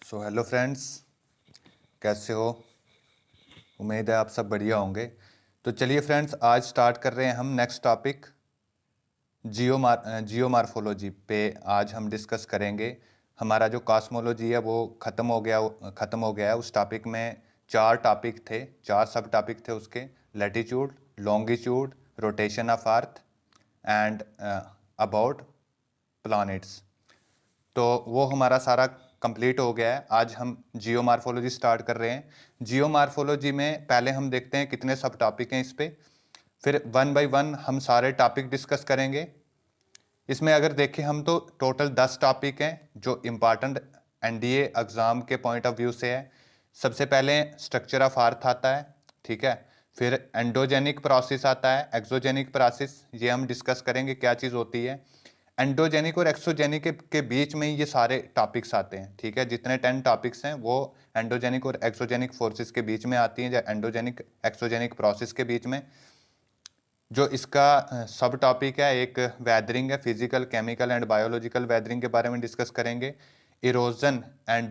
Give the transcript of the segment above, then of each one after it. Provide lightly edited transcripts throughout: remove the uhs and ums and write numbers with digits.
Hello friends, कैसे हो? उम्मीद है आप सब बढ़िया होंगे। तो चलिए फ्रेंड्स, आज स्टार्ट कर रहे हैं हम नेक्स्ट टॉपिक जियोमार्फोलॉजी पे। आज हम डिस्कस करेंगे। हमारा जो कॉस्मोलॉजी है वो ख़त्म हो गया है। उस टॉपिक में चार टॉपिक थे, चार सब टॉपिक थे उसके: latitude, longitude, rotation of earth and about planets. तो वो हमारा सारा कंप्लीट हो गया है। आज हम जियोमार्फोलॉजी स्टार्ट कर रहे हैं। जियोमार्फोलॉजी में पहले हम देखते हैं कितने सब टॉपिक हैं इस पे, फिर वन बाय वन हम सारे टॉपिक डिस्कस करेंगे। इसमें अगर देखें हम तो टोटल 10 टॉपिक हैं जो इम्पॉर्टेंट एनडीए एग्जाम के पॉइंट ऑफ व्यू से है। सबसे पहले स्ट्रक्चर ऑफ अर्थ आता है, ठीक है। फिर एंडोजेनिक प्रोसेस आता है, एक्सोजेनिक प्रोसेस, ये हम डिस्कस करेंगे क्या चीज़ होती है। एंडोजेनिक और एक्सोजेनिक के बीच में ही ये सारे टॉपिक्स आते हैं, ठीक है। जितने 10 टॉपिक्स हैं वो एंडोजेनिक और एक्सोजेनिक फोर्सेस के बीच में आती हैं, या एंडोजेनिक एक्सोजेनिक प्रोसेस के बीच में। जो इसका सब टॉपिक है, एक वेदरिंग है, physical, chemical and biological weathering के बारे में डिस्कस करेंगे। इरोजन एंड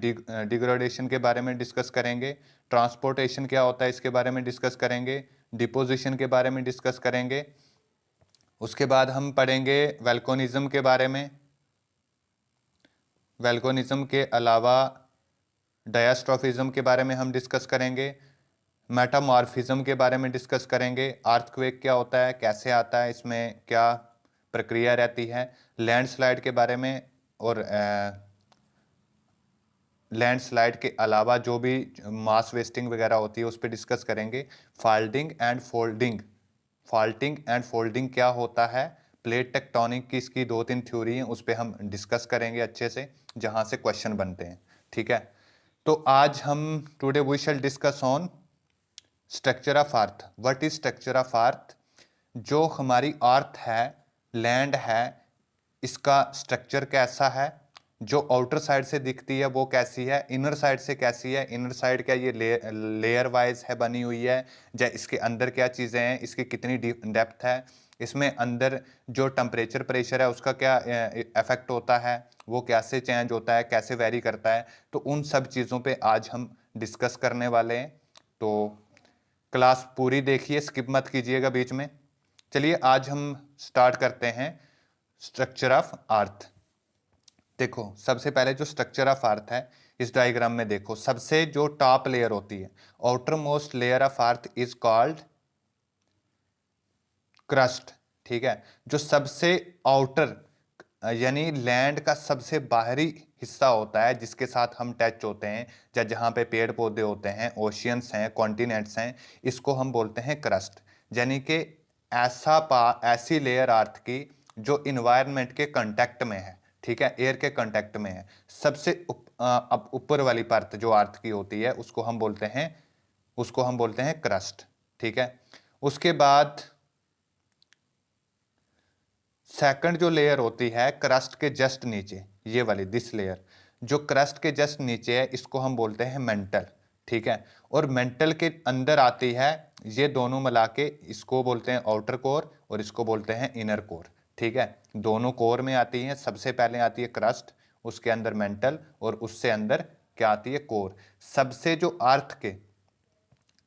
डिग्रेडेशन के बारे में डिस्कस करेंगे। ट्रांसपोर्टेशन क्या होता है इसके बारे में डिस्कस करेंगे। डिपोजिशन के बारे में डिस्कस करेंगे। उसके बाद हम पढ़ेंगे वेल्कोनिज्म के बारे में। वेल्कोनिज्म के अलावा डायस्ट्रोफिज्म के बारे में हम डिस्कस करेंगे। मेटामॉर्फिज्म के बारे में डिस्कस करेंगे। अर्थक्वेक क्या होता है, कैसे आता है, इसमें क्या प्रक्रिया रहती है। लैंडस्लाइड के बारे में, और लैंडस्लाइड के अलावा जो भी मास वेस्टिंग वगैरह होती है उस पर डिस्कस करेंगे। फाल्टिंग क्या होता है। प्लेट टेक्टोनिक की इसकी 2-3 थ्योरी हैं, उस पर हम डिस्कस करेंगे अच्छे से, जहां से क्वेश्चन बनते हैं, ठीक है। तो आज हम today we shall discuss on structure of earth. What is structure of earth? जो हमारी अर्थ है, लैंड है, इसका स्ट्रक्चर कैसा है। जो आउटर साइड से दिखती है वो कैसी है, इनर साइड से कैसी है। इनर साइड क्या ये लेयर वाइज है बनी हुई है, या इसके अंदर क्या चीज़ें हैं, इसकी कितनी डेप्थ है, इसमें अंदर जो टेम्परेचर प्रेशर है उसका क्या इफेक्ट होता है, वो कैसे चेंज होता है, कैसे वेरी करता है। तो उन सब चीज़ों पे आज हम डिस्कस करने वाले हैं। तो क्लास पूरी देखिए, स्किप मत कीजिएगा बीच में। चलिए आज हम स्टार्ट करते हैं स्ट्रक्चर ऑफ अर्थ। देखो, सबसे पहले जो स्ट्रक्चर ऑफ अर्थ है, इस डायग्राम में देखो, सबसे जो टॉप लेयर होती है, outer most layer of earth is called crust, ठीक है। जो सबसे आउटर यानी लैंड का सबसे बाहरी हिस्सा होता है, जिसके साथ हम टच होते हैं, या जहां पे पेड़ पौधे होते हैं, ओशियंस हैं, कॉन्टिनेंट्स हैं, इसको हम बोलते हैं क्रस्ट। यानी कि ऐसी लेयर अर्थ की जो इन्वायरमेंट के कांटेक्ट में है, ठीक है, एयर के कांटेक्ट में है। सबसे अब ऊपर वाली परत जो अर्थ की होती है उसको हम बोलते हैं क्रस्ट, ठीक है। उसके बाद सेकंड जो लेयर होती है क्रस्ट के जस्ट नीचे, ये वाली दिस लेयर, जो क्रस्ट के जस्ट नीचे है, इसको हम बोलते हैं मेंटल, ठीक है। और मेंटल के अंदर आती है, ये दोनों मिला के इसको बोलते हैं आउटर कोर, और इसको बोलते हैं इनर कोर, ठीक है। दोनों कोर में आती हैं। सबसे पहले आती है क्रस्ट, उसके अंदर मेंटल, और उससे अंदर क्या आती है, कोर। सबसे जो अर्थ के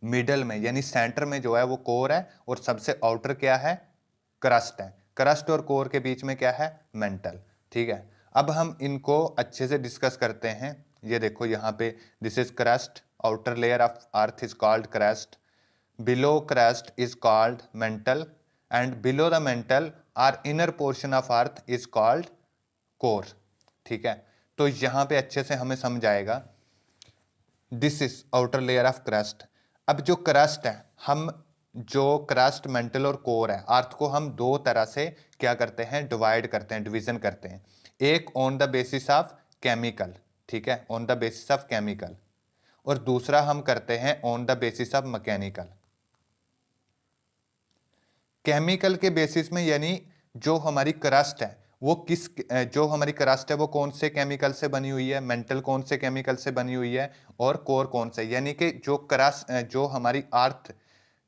मिडल में यानी सेंटर में जो है वो कोर है, और सबसे आउटर क्या है, क्रस्ट है। क्रस्ट और कोर के बीच में क्या है, मेंटल, ठीक है। अब हम इनको अच्छे से डिस्कस करते हैं। ये देखो यहाँ पे, this is crust, outer layer of earth is called crust, below crust is called mantle, and below the mantle are inner portion of earth is called core, ठीक है। तो यहाँ पे अच्छे से हमें समझ आएगा। This is outer layer of crust. अब जो क्रस्ट है, हम जो क्रस्ट, मेंटल और कोर है, अर्थ को हम दो तरह से क्या करते हैं, डिवाइड करते हैं, डिवीजन करते हैं। एक on the basis of chemical, ठीक है, on the basis of chemical, और दूसरा हम करते हैं on the basis of mechanical. Chemical के बेसिस में यानी जो हमारी क्रस्ट है वो जो हमारी क्रस्ट है वो कौन से केमिकल से बनी हुई है, मेंटल कौन से केमिकल से बनी हुई है, और कोर कौन से, यानी कि जो क्रस्ट, जो हमारी अर्थ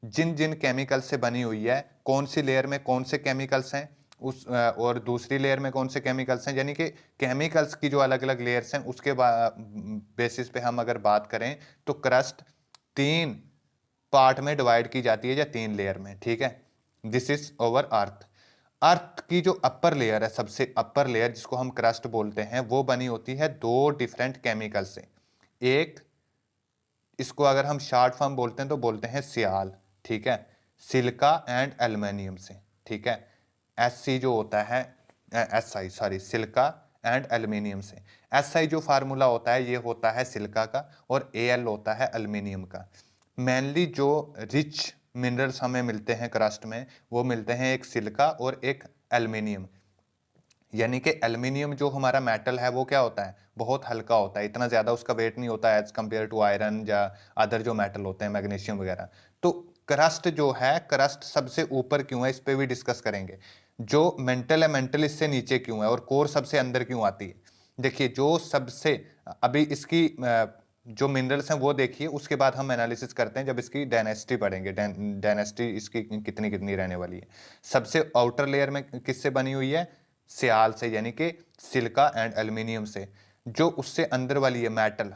जिन जिन केमिकल से बनी हुई है, कौन सी लेयर में कौन से केमिकल्स हैं, और दूसरी लेयर में कौन से केमिकल्स हैं, यानी कि केमिकल्स की जो अलग अलग लेयर्स हैं उसके बेसिस पे हम अगर बात करें तो क्रस्ट 3 पार्ट में डिवाइड की जाती है या 3 लेयर में, ठीक है। This is our earth. Earth की जो अपर लेयर है, सबसे अपर लेयर जिसको हम क्रस्ट बोलते हैं, वो बनी होती है 2 डिफरेंट केमिकल से। एक, इसको अगर हम शॉर्ट फॉर्म बोलते हैं तो बोलते हैं सियाल, ठीक है, सिलिका एंड एल्युमिनियम से, ठीक है। एस सी जो होता है, S I sorry, silica and aluminium से। एस आई जो फार्मूला होता है ये होता है सिलिका का, और ए एल होता है एल्युमिनियम का। मेनली जो रिच मिनरल्स हमें मिलते हैं क्रस्ट में, वो मिलते हैं एक सिलिका और एक एल्युमिनियम। यानी कि एल्युमिनियम जो हमारा मेटल है वो क्या होता है, बहुत हल्का होता है, इतना ज़्यादा उसका वेट नहीं होता एज कंपेयर टू आयरन या अदर जो मेटल होते हैं, मैग्नीशियम वगैरह। तो क्रस्ट जो है, क्रस्ट सबसे ऊपर क्यों है, इस पे भी डिस्कस करेंगे। जो मेंटल है, मेंटल इससे नीचे क्यों है, और कोर सबसे अंदर क्यों आती है। देखिए, जो सबसे, अभी इसकी जो मिनरल्स हैं वो देखिए, उसके बाद हम एनालिसिस करते हैं जब इसकी डायनेस्टी पढ़ेंगे, डायनेस्टी इसकी कितनी कितनी रहने वाली है। सबसे आउटर लेयर में किससे बनी हुई है, सियाल से, यानी कि सिलिका एंड एल्युमिनियम से। जो उससे अंदर वाली है मेटल,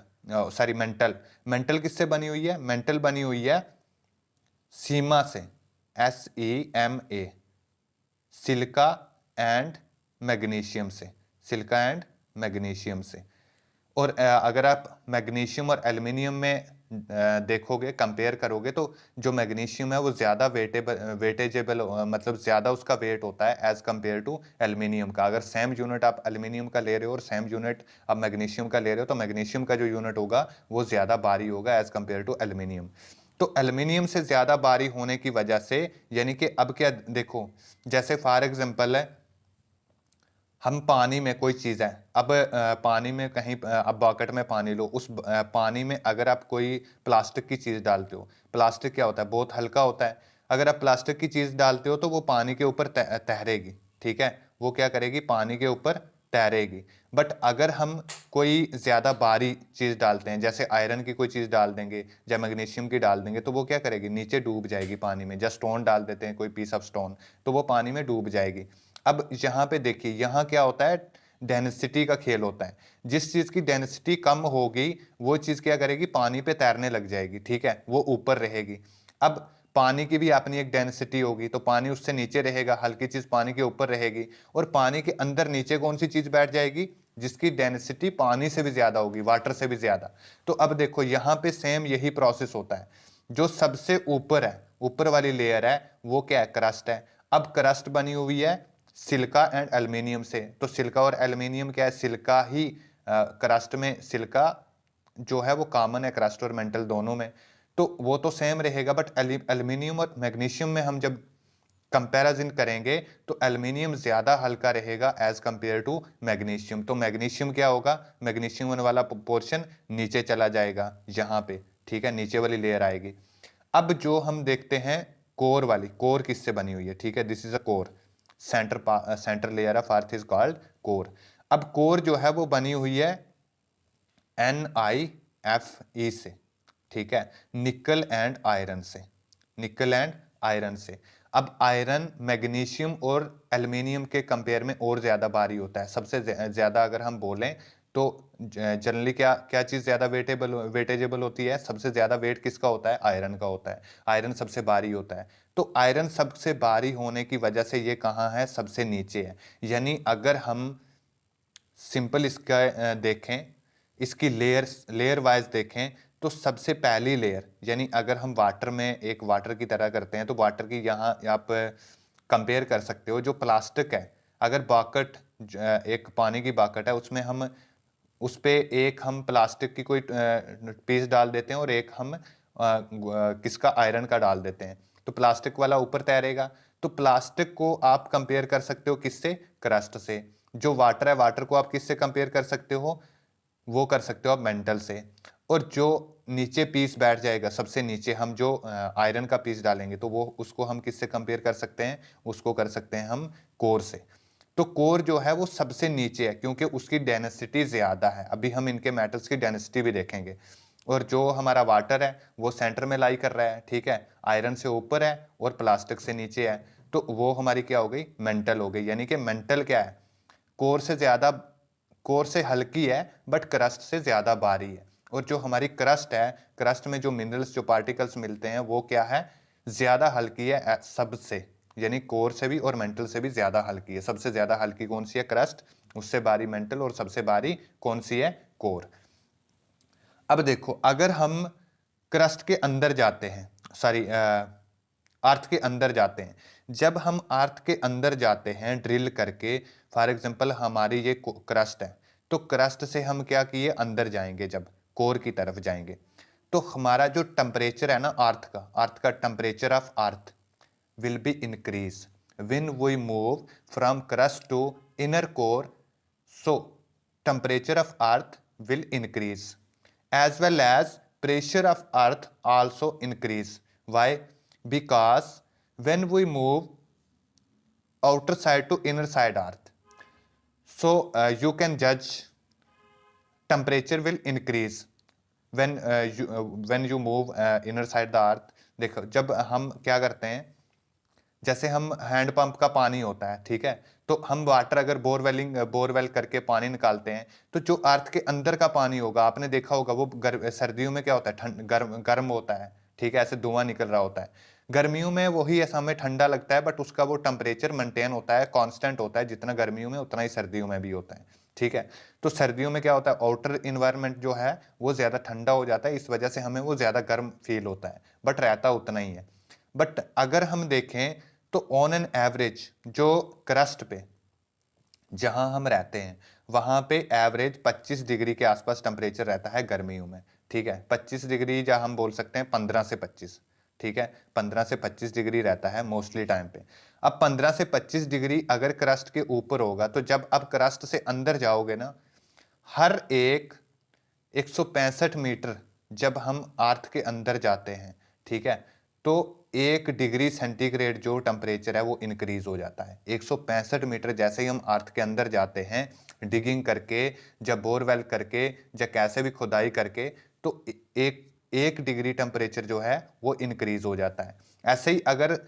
सॉरी मेंटल, मेंटल किससे बनी हुई है, मेंटल बनी हुई है सीमा से, SEMA, सिलिका एंड मैग्नीशियम से, सिलिका एंड मैग्नीशियम से। और अगर आप मैग्नीशियम और एल्युमिनियम में देखोगे, कंपेयर करोगे, तो जो मैग्नीशियम है वो ज़्यादा वेटेजेबल, मतलब ज़्यादा उसका वेट होता है एज कंपेयर टू एल्युमिनियम का। अगर सेम यूनिट आप एल्युमिनियम का ले रहे हो और सेम यूनिट आप मैग्नीशियम का ले रहे हो, तो मैग्नीशियम का जो यूनिट होगा वो ज़्यादा भारी होगा एज कंपेयर टू एल्युमिनियम। तो एल्युमिनियम से ज़्यादा भारी होने की वजह से, यानी कि अब क्या देखो, जैसे फॉर एग्जांपल है, हम पानी में कोई चीज़ है, अब पानी में कहीं, अब बकेट में पानी लो, उस पानी में अगर आप कोई प्लास्टिक की चीज़ डालते हो, प्लास्टिक क्या होता है, बहुत हल्का होता है। अगर आप प्लास्टिक की चीज़ डालते हो तो वो पानी के ऊपर तैरेगी, ठीक है, वो क्या करेगी, पानी के ऊपर तैरेगी। बट अगर हम कोई ज़्यादा भारी चीज़ डालते हैं, जैसे आयरन की कोई चीज़ डाल देंगे या मैग्नीशियम की डाल देंगे, तो वो क्या करेगी, नीचे डूब जाएगी पानी में। जस्ट स्टोन डाल देते हैं, कोई पीस ऑफ स्टोन, तो वो पानी में डूब जाएगी। अब यहाँ पे देखिए, यहाँ क्या होता है, डेंसिटी का खेल होता है। जिस चीज की डेंसिटी कम होगी वो चीज क्या करेगी, पानी पे तैरने लग जाएगी, ठीक है, वो ऊपर रहेगी। अब पानी की भी अपनी एक डेंसिटी होगी, तो पानी उससे नीचे रहेगा, हल्की चीज पानी के ऊपर रहेगी, और पानी के अंदर नीचे कौन सी चीज बैठ जाएगी, जिसकी डेंसिटी पानी से भी ज्यादा होगी, वाटर से भी ज्यादा। तो अब देखो, यहाँ पे सेम यही प्रोसेस होता है। जो सबसे ऊपर है, ऊपर वाली लेयर है, वो क्या है, क्रस्ट है। अब क्रस्ट बनी हुई है सिलिका एंड एल्युमिनियम से, तो सिलिका और एल्युमिनियम क्या है, सिलिका ही क्रस्ट में, सिलिका जो है वो कॉमन है क्रस्ट और मेंटल दोनों में, तो वो तो सेम रहेगा। बट एल्युमिनियम और मैग्नीशियम में हम जब कंपैरिजन करेंगे तो एल्युमिनियम ज्यादा हल्का रहेगा एज कंपेयर टू मैग्नीशियम। तो मैग्नीशियम क्या होगा, मैग्नीशियम वाला पोर्शन नीचे चला जाएगा यहाँ पे, ठीक है, नीचे वाली लेयर आएगी। अब जो हम देखते हैं कोर वाली, कोर किससे बनी हुई है, ठीक है, this is a core, centre layer of earth is called core. अब कोर जो है वो बनी हुई है NiFe से, ठीक है, निकल एंड आयरन से, निकल एंड आयरन से। अब आयरन मैग्नीशियम और एल्युमिनियम के कंपेयर में और ज्यादा भारी होता है, सबसे ज्यादा अगर हम बोलें तो जनरली क्या क्या चीज ज्यादा वेटेजेबल होती है, सबसे ज्यादा वेट किसका होता है, आयरन का होता है। आयरन सबसे भारी होता है, तो आयरन सबसे भारी होने की वजह से ये कहाँ है, सबसे नीचे है। यानी अगर हम सिंपल इसका देखें, इसकी लेयर वाइज देखें, तो सबसे पहली लेयर, यानी अगर हम वाटर में एक वाटर की तरह करते हैं, तो वाटर की यहाँ आप कंपेयर कर सकते हो, जो प्लास्टिक है, अगर बाकट, एक पानी की बाकट है, उसमें हम उस पे एक हम प्लास्टिक की कोई पीस डाल देते हैं और एक हम किसका, आयरन का डाल देते हैं, तो प्लास्टिक वाला ऊपर तैरेगा। तो प्लास्टिक को आप कंपेयर कर सकते हो किससे, क्रस्ट से। जो वाटर है, वाटर को आप किससे कंपेयर कर सकते हो, वो कर सकते हो आप मेंटल से। और जो नीचे पीस बैठ जाएगा, सबसे नीचे हम जो आयरन का पीस डालेंगे, तो वो उसको हम किससे कंपेयर कर सकते हैं, उसको कर सकते हैं हम कोर से। तो कोर जो है वो सबसे नीचे है क्योंकि उसकी डेंसिटी ज्यादा है। अभी हम इनके मेटल्स की डेंसिटी भी देखेंगे। और जो हमारा वाटर है वो सेंटर में लाई कर रहा है, ठीक है, आयरन से ऊपर है और प्लास्टिक से नीचे है। तो वो हमारी क्या हो गई, मेंटल हो गई। यानी कि मेंटल क्या है, कोर से ज़्यादा, कोर से हल्की है बट क्रस्ट से ज़्यादा भारी है। और जो हमारी क्रस्ट है, क्रस्ट में जो मिनरल्स, जो पार्टिकल्स मिलते हैं वो क्या है, ज़्यादा हल्की है सबसे, यानी कोर से भी और मेंटल से भी ज़्यादा हल्की है। सबसे ज़्यादा हल्की कौन सी है, क्रस्ट, उससे भारी मेंटल, और सबसे भारी कौन सी है, कोर। अब देखो, अगर हम क्रस्ट के अंदर जाते हैं, सॉरी अर्थ के अंदर जाते हैं, जब हम अर्थ के अंदर जाते हैं ड्रिल करके, फॉर एग्जांपल हमारी ये क्रस्ट है, तो क्रस्ट से हम क्या किए, अंदर जाएंगे, जब कोर की तरफ जाएंगे तो हमारा जो टेम्परेचर है ना अर्थ का temperature of earth will be increased when we move from crust to inner core. So temperature of earth will increase as well as pressure of earth also increase. Why? Because when we move outer side to inner side earth, so you can judge temperature will increase when you move inner side the earth. देखो, जब हम क्या करते हैं, जैसे हम hand pump का पानी होता है, ठीक है, तो हम वाटर अगर बोरवेल करके पानी निकालते हैं, तो जो अर्थ के अंदर का पानी होगा, आपने देखा होगा वो सर्दियों में क्या होता है, ठंड गर्म गर्म होता है, ठीक है, ऐसे धुआं निकल रहा होता है। गर्मियों में वही ऐसा हमें ठंडा लगता है, बट उसका वो टेम्परेचर मेंटेन होता है, कांस्टेंट होता है, जितना गर्मियों में उतना ही सर्दियों में भी होता है, ठीक है। तो सर्दियों में क्या होता है, आउटर इन्वायरमेंट जो है वो ज्यादा ठंडा हो जाता है, इस वजह से हमें वो ज्यादा गर्म फील होता है, बट रहता उतना ही है। बट अगर हम देखें तो ऑन एन एवरेज जो क्रस्ट पे जहां हम रहते हैं वहां पे एवरेज 25 डिग्री के आसपास टेम्परेचर रहता है गर्मियों में, ठीक है। 25 डिग्री, या हम बोल सकते हैं 15 से 25, ठीक है, 15 से 25 डिग्री रहता है मोस्टली टाइम पे। अब 15 से 25 डिग्री अगर क्रस्ट के ऊपर होगा, तो जब अब क्रस्ट से अंदर जाओगे ना, हर एक 165 मीटर जब हम अर्थ के अंदर जाते हैं, ठीक है, तो 1 डिग्री सेंटीग्रेड जो टेम्परेचर है वो इंक्रीज हो जाता है। 165 मीटर जैसे ही हम अर्थ के अंदर जाते हैं, डिगिंग करके, जब बोरवेल करके, या कैसे भी खुदाई करके, तो एक 1 डिग्री टेम्परेचर जो है वो इंक्रीज हो जाता है। ऐसे ही अगर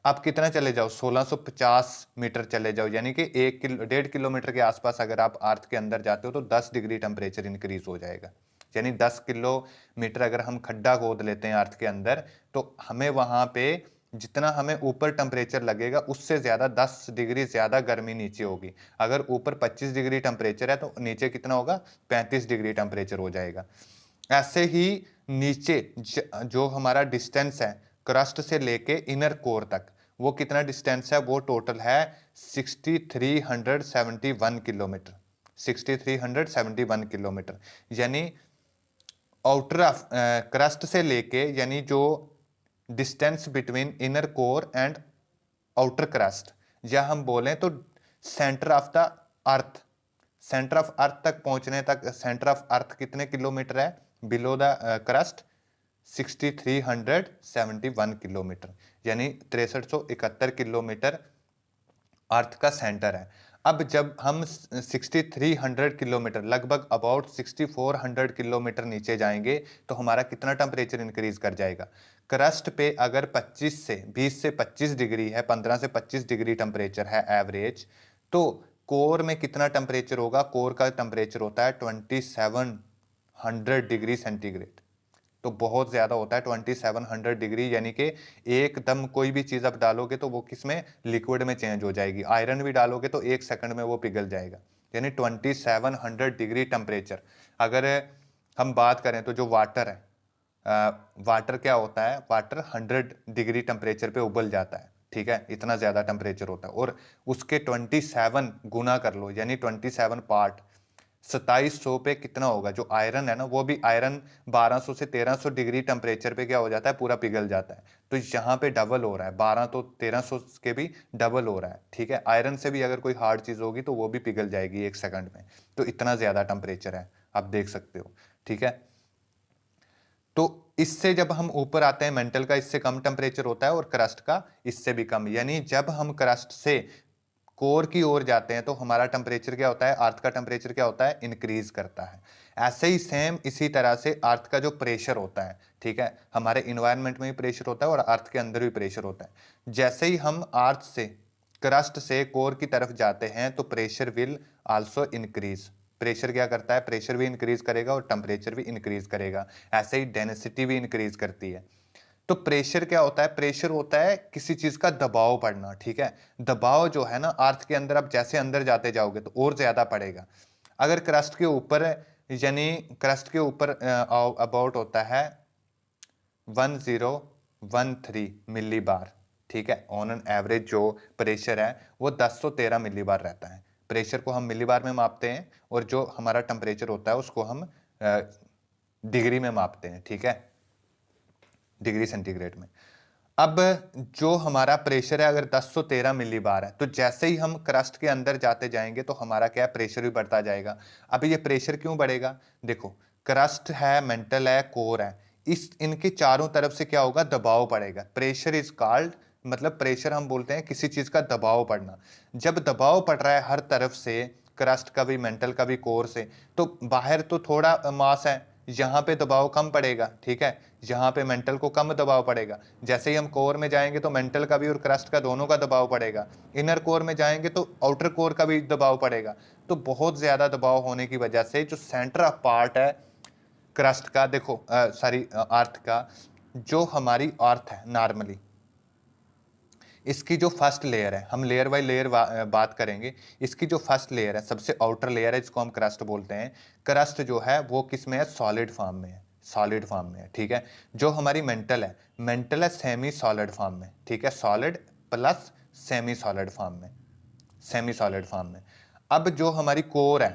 आप कितना चले जाओ, 1650 मीटर चले जाओ, यानी कि 1.5 किलोमीटर के आसपास अगर आप अर्थ के अंदर जाते हो, तो 10 डिग्री टेम्परेचर इंक्रीज हो जाएगा। यानी 10 किलोमीटर अगर हम खड्डा खोद लेते हैं अर्थ के अंदर, तो हमें वहां पे जितना हमें ऊपर टेम्परेचर लगेगा, उससे ज्यादा 10 डिग्री ज्यादा गर्मी नीचे होगी। अगर ऊपर 25 डिग्री टेम्परेचर है, तो नीचे कितना होगा, 35 डिग्री टेम्परेचर हो जाएगा। ऐसे ही नीचे जो हमारा डिस्टेंस है क्रस्ट से लेके इनर कोर तक, वो कितना डिस्टेंस है, वो टोटल है 6371 किलोमीटर, 6371 किलोमीटर। यानी आउटर क्रस्ट से लेके, यानी जो distance between inner core and outer crust, या हम बोलें तो centre of the earth, centre of earth तक पहुंचने तक, सेंटर ऑफ अर्थ कितने किलोमीटर है बिलो द क्रस्ट, 6371 किलोमीटर, यानी 6371 किलोमीटर अर्थ का सेंटर है। अब जब हम 6300 किलोमीटर, लगभग अबाउट 6400 किलोमीटर नीचे जाएंगे, तो हमारा कितना टेम्परेचर इंक्रीज कर जाएगा। क्रस्ट पे अगर 20 से 25 डिग्री है, 15 से 25 डिग्री टेम्परेचर है एवरेज, तो कोर में कितना टेम्परेचर होगा, कोर का टेम्परेचर होता है 2700 डिग्री सेंटीग्रेड। तो बहुत ज्यादा होता है 2700 डिग्री, यानी कि एकदम कोई भी चीज आप डालोगे तो वो किसमें, लिक्विड में चेंज हो जाएगी। आयरन भी डालोगे तो 1 सेकंड में वो पिघल जाएगा। यानी 2700 डिग्री टेम्परेचर। अगर हम बात करें तो जो वाटर है, वाटर क्या होता है, वाटर 100 डिग्री टेम्परेचर पे उबल जाता है, ठीक है, इतना ज्यादा टेम्परेचर होता है। और उसके 27 गुना कर लो, यानी 27 पार्ट, 2700 पे कितना होगा, जो आयरन है ना, वो भी आयरन 1200 से 1300 डिग्री टेम्परेचर पे क्या हो जाता है, पूरा पिघल जाता है। तो यहाँ पे डबल हो रहा है, 12 तो 1300 के भी डबल हो रहा है, ठीक है। आयरन से भी अगर कोई हार्ड चीज होगी तो वो भी पिघल जाएगी 1 सेकंड में। तो इतना ज्यादा टेम्परेचर है, आप देख सकते हो, ठीक है। तो इससे जब हम ऊपर आते हैं, मेंटल का इससे कम टेम्परेचर होता है और क्रस्ट का इससे भी कम। यानी जब हम क्रस्ट से कोर की ओर जाते हैं, तो हमारा टेम्परेचर क्या होता है, अर्थ का टेम्परेचर क्या होता है, इंक्रीज करता है। ऐसे ही सेम इसी तरह से अर्थ का जो प्रेशर होता है, ठीक है, हमारे इन्वायरमेंट में भी प्रेशर होता है और अर्थ के अंदर भी प्रेशर होता है। जैसे ही हम अर्थ से, क्रस्ट से कोर की तरफ जाते हैं तो pressure will also increase. Pressure क्या करता है, प्रेशर भी इंक्रीज करेगा और टेम्परेचर भी इंक्रीज करेगा। ऐसे ही डेंसिटी भी इंक्रीज करती है। तो प्रेशर क्या होता है, प्रेशर होता है किसी चीज का दबाव पड़ना, ठीक है। दबाव जो है ना अर्थ के अंदर, आप जैसे अंदर जाते जाओगे तो और ज्यादा पड़ेगा। अगर क्रस्ट के ऊपर, यानी क्रस्ट के ऊपर अबाउट होता है 1013 मिली बार, ठीक है। ऑन एन एवरेज जो प्रेशर है वो 1013 मिली बार रहता है। प्रेशर को हम मिली बार में मापते हैं और जो हमारा टेम्परेचर होता है उसको हम डिग्री में मापते हैं, ठीक है, डिग्री सेंटीग्रेड में। अब जो हमारा प्रेशर है अगर 1013 मिली बार है, तो जैसे ही हम क्रस्ट के अंदर जाते जाएंगे तो हमारा क्या है, प्रेशर भी बढ़ता जाएगा। अब ये प्रेशर क्यों बढ़ेगा, देखो क्रस्ट है, मेंटल है, कोर है, इस इनके चारों तरफ से क्या होगा, दबाव पड़ेगा। प्रेशर इज कॉल्ड, मतलब प्रेशर हम बोलते हैं किसी चीज का दबाव पड़ना। जब दबाव पड़ रहा है हर तरफ से, क्रस्ट का भी, मेंटल का भी, कोर से, तो बाहर तो थोड़ा मास है, यहाँ पे दबाव कम पड़ेगा, ठीक है, यहाँ पे मेंटल को कम दबाव पड़ेगा। जैसे ही हम कोर में जाएंगे तो मेंटल का भी और क्रस्ट का दोनों का दबाव पड़ेगा। इनर कोर में जाएंगे तो आउटर कोर का भी दबाव पड़ेगा। तो बहुत ज्यादा दबाव होने की वजह से जो सेंटर ऑफ पार्ट है क्रस्ट का, देखो सॉरी अर्थ का, जो हमारी अर्थ है नॉर्मली, इसकी जो फर्स्ट लेयर है, हम लेयर बाय लेयर बात करेंगे। इसकी जो फर्स्ट लेयर है, सबसे आउटर लेयर है, जिसको हम क्रस्ट बोलते हैं। क्रस्ट जो है वो किस में है, सॉलिड फॉर्म में है, सॉलिड फॉर्म में है, ठीक है। जो हमारी मेंटल है, मेंटल है सेमी सॉलिड फॉर्म में, ठीक है, solid plus semi solid form में, सेमी सॉलिड फॉर्म में। अब जो हमारी कोर है,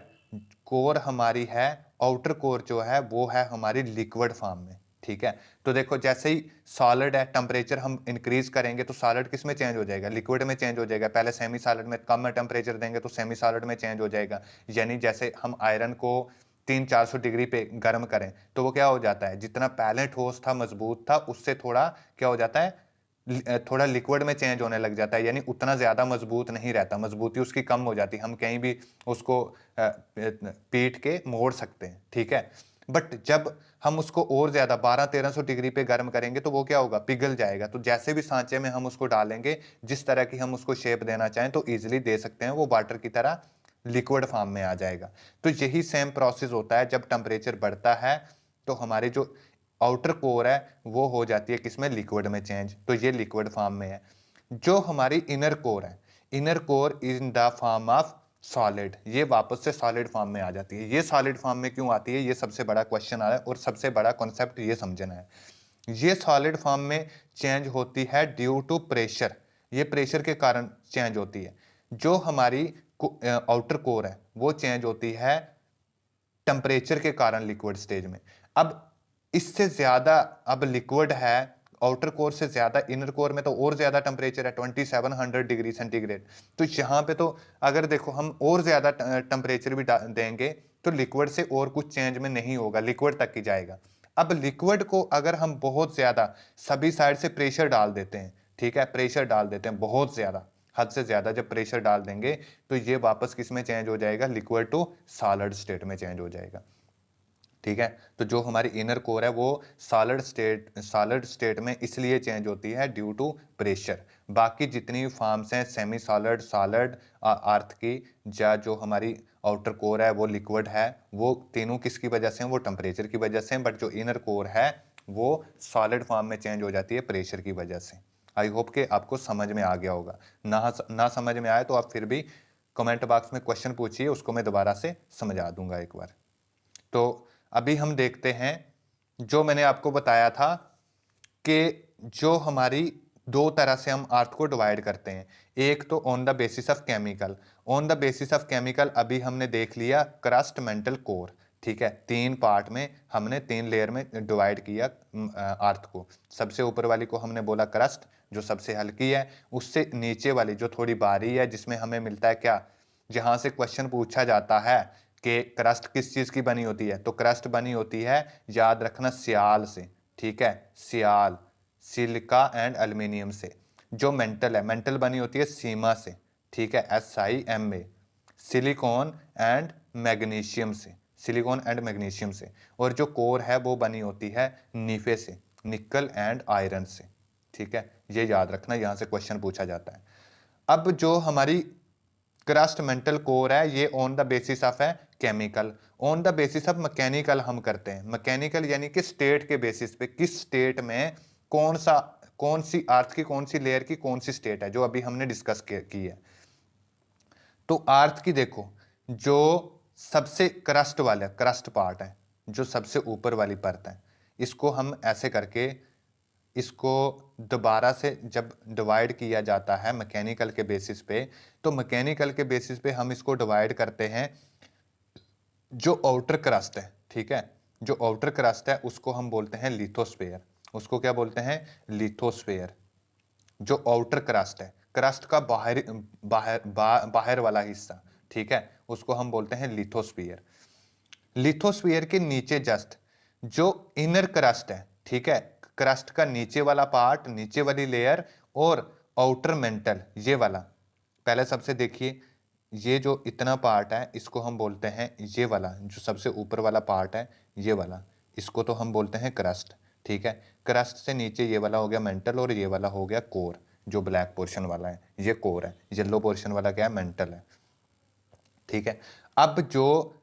कोर हमारी है, आउटर कोर जो है वो है हमारी लिक्विड फॉर्म में, ठीक है। तो देखो जैसे ही सॉलिड है, टेम्परेचर हम इंक्रीज करेंगे तो सॉलिड किस में चेंज हो जाएगा, लिक्विड में चेंज हो जाएगा। पहले सेमी सॉलिड में, कम टेम्परेचर देंगे तो सेमी सॉलिड में चेंज हो जाएगा। यानी जैसे हम आयरन को 300-400 डिग्री पे गर्म करें तो वो क्या हो जाता है, जितना पहले ठोस था, मजबूत था, उससे थोड़ा क्या हो जाता है, थोड़ा लिक्विड में चेंज होने लग जाता है। यानी उतना ज्यादा मजबूत नहीं रहता, मजबूती उसकी कम हो जाती, हम कहीं भी उसको पीट के मोड़ सकते हैं, ठीक है। बट जब हम उसको और ज्यादा 1200-1300 डिग्री पे गर्म करेंगे तो वो क्या होगा, पिघल जाएगा। तो जैसे भी सांचे में हम उसको डालेंगे, जिस तरह की हम उसको शेप देना चाहें तो इजिली दे सकते हैं, वो वाटर की तरह लिक्विड फॉर्म में आ जाएगा। तो यही सेम प्रोसेस होता है, जब टेम्परेचर बढ़ता है तो हमारे जो आउटर कोर है वो हो जाती है किसमें, लिक्विड में चेंज। तो ये लिक्विड फॉर्म में है। जो हमारी इनर कोर है, inner core is in the form of solid, ये वापस से सॉलिड फॉर्म में आ जाती है। ये सॉलिड फॉर्म में क्यों आती है, ये सबसे बड़ा क्वेश्चन आ रहा है और सबसे बड़ा कॉन्सेप्ट ये समझना है। ये सॉलिड फॉर्म में चेंज होती है ड्यू टू प्रेशर, ये प्रेशर के कारण चेंज होती है। जो हमारी आउटर कोर है वो चेंज होती है टेम्परेचर के कारण लिक्विड स्टेज में। अब इससे ज्यादा, अब लिक्विड है, आउटर कोर से ज्यादा इनर कोर में तो और ज्यादा टेम्परेचर है, 2700 डिग्री सेंटीग्रेड। तो यहाँ पे तो अगर देखो हम और ज्यादा टेम्परेचर भी देंगे तो लिक्विड से और कुछ चेंज में नहीं होगा, लिक्विड तक ही जाएगा। अब लिक्विड को अगर हम बहुत ज्यादा सभी साइड से प्रेशर डाल देते हैं, ठीक है, प्रेशर डाल देते हैं बहुत ज्यादा, हद से ज्यादा जब प्रेशर डाल देंगे तो ये वापस किस में चेंज हो जाएगा, लिक्विड टू सॉलिड स्टेट में चेंज हो जाएगा, ठीक है। तो जो हमारी इनर कोर है वो सॉलिड स्टेट में इसलिए चेंज होती है ड्यू टू प्रेशर। बाकी जितनी फॉर्म्स हैं, सेमी सॉलिड, सॉलिड, अर्थ की, या जो हमारी आउटर कोर है वो लिक्विड है, वो तीनों किसकी वजह से हैं, वो टेम्परेचर की वजह से। बट जो इनर कोर है वो सॉलिड फॉर्म में चेंज हो जाती है प्रेशर की वजह से। आई होप कि आपको समझ में आ गया होगा। ना समझ में आए तो आप फिर भी कमेंट बॉक्स में क्वेश्चन पूछिए, उसको मैं दोबारा से समझा दूंगा एक बार। तो अभी हम देखते हैं, जो मैंने आपको बताया था कि जो हमारी दो तरह से हम अर्थ को डिवाइड करते हैं। एक तो on the basis of chemical, on the basis of chemical अभी हमने देख लिया क्रस्ट, मेंटल, कोर, ठीक है। तीन पार्ट में हमने, तीन लेयर में डिवाइड किया अर्थ को। सबसे ऊपर वाली को हमने बोला क्रस्ट, जो सबसे हल्की है। उससे नीचे वाली जो थोड़ी बारी है, जिसमें हमें मिलता है क्या, जहां से क्वेश्चन पूछा जाता है कि क्रस्ट किस चीज की बनी होती है, तो क्रस्ट बनी होती है, याद रखना, सियाल से, ठीक है, सियाल, सिलिका एंड एल्यूमिनियम से। जो मेंटल है, मेंटल बनी होती है सीमा से, ठीक है, SiMa, सिलिकॉन एंड मैग्नीशियम से, सिलिकॉन एंड मैग्नीशियम से, और जो कोर है वो बनी होती है नीफे से, निकल एंड आयरन से। ठीक है, ये याद रखना, यहां से क्वेश्चन पूछा जाता है। अब जो हमारी क्रस्ट मेंटल कोर है, ये ऑन द बेसिस ऑफ है chemical, on the basis of mechanical हम करते हैं। मैकेनिकल यानी कि स्टेट के बेसिस पे, किस स्टेट में कौन सी अर्थ की कौन सी लेयर की कौन सी स्टेट है, जो अभी हमने डिस्कस की है। तो अर्थ की देखो, जो सबसे क्रस्ट पार्ट है, जो सबसे ऊपर वाली परत है, इसको हम ऐसे करके, इसको दोबारा से जब डिवाइड किया जाता है मैकेनिकल के बेसिस पे, तो मैकेनिकल के बेसिस पे हम इसको डिवाइड करते हैं। जो आउटर क्रस्ट है, ठीक है, जो आउटर क्रस्ट है उसको हम बोलते हैं लिथोस्फेयर। उसको क्या बोलते हैं? लिथोस्फेयर। जो आउटर क्रस्ट है, क्रस्ट का बाहर वाला हिस्सा, ठीक है, उसको हम बोलते हैं लिथोस्फीयर। लिथोस्फीयर के नीचे जस्ट जो इनर क्रस्ट है, ठीक है, क्रस्ट का नीचे वाला पार्ट, नीचे वाली लेयर, और आउटर मेंटल, ये वाला। पहले सबसे देखिए, ये जो इतना पार्ट है इसको हम बोलते हैं, ये वाला जो सबसे ऊपर वाला पार्ट है, ये वाला, इसको तो हम बोलते हैं क्रस्ट। ठीक है, क्रस्ट से नीचे ये वाला हो गया मेंटल, और ये वाला हो गया कोर। जो ब्लैक पोर्शन वाला है ये कोर है, येलो पोर्शन वाला क्या है? मेंटल है। ठीक है, अब जो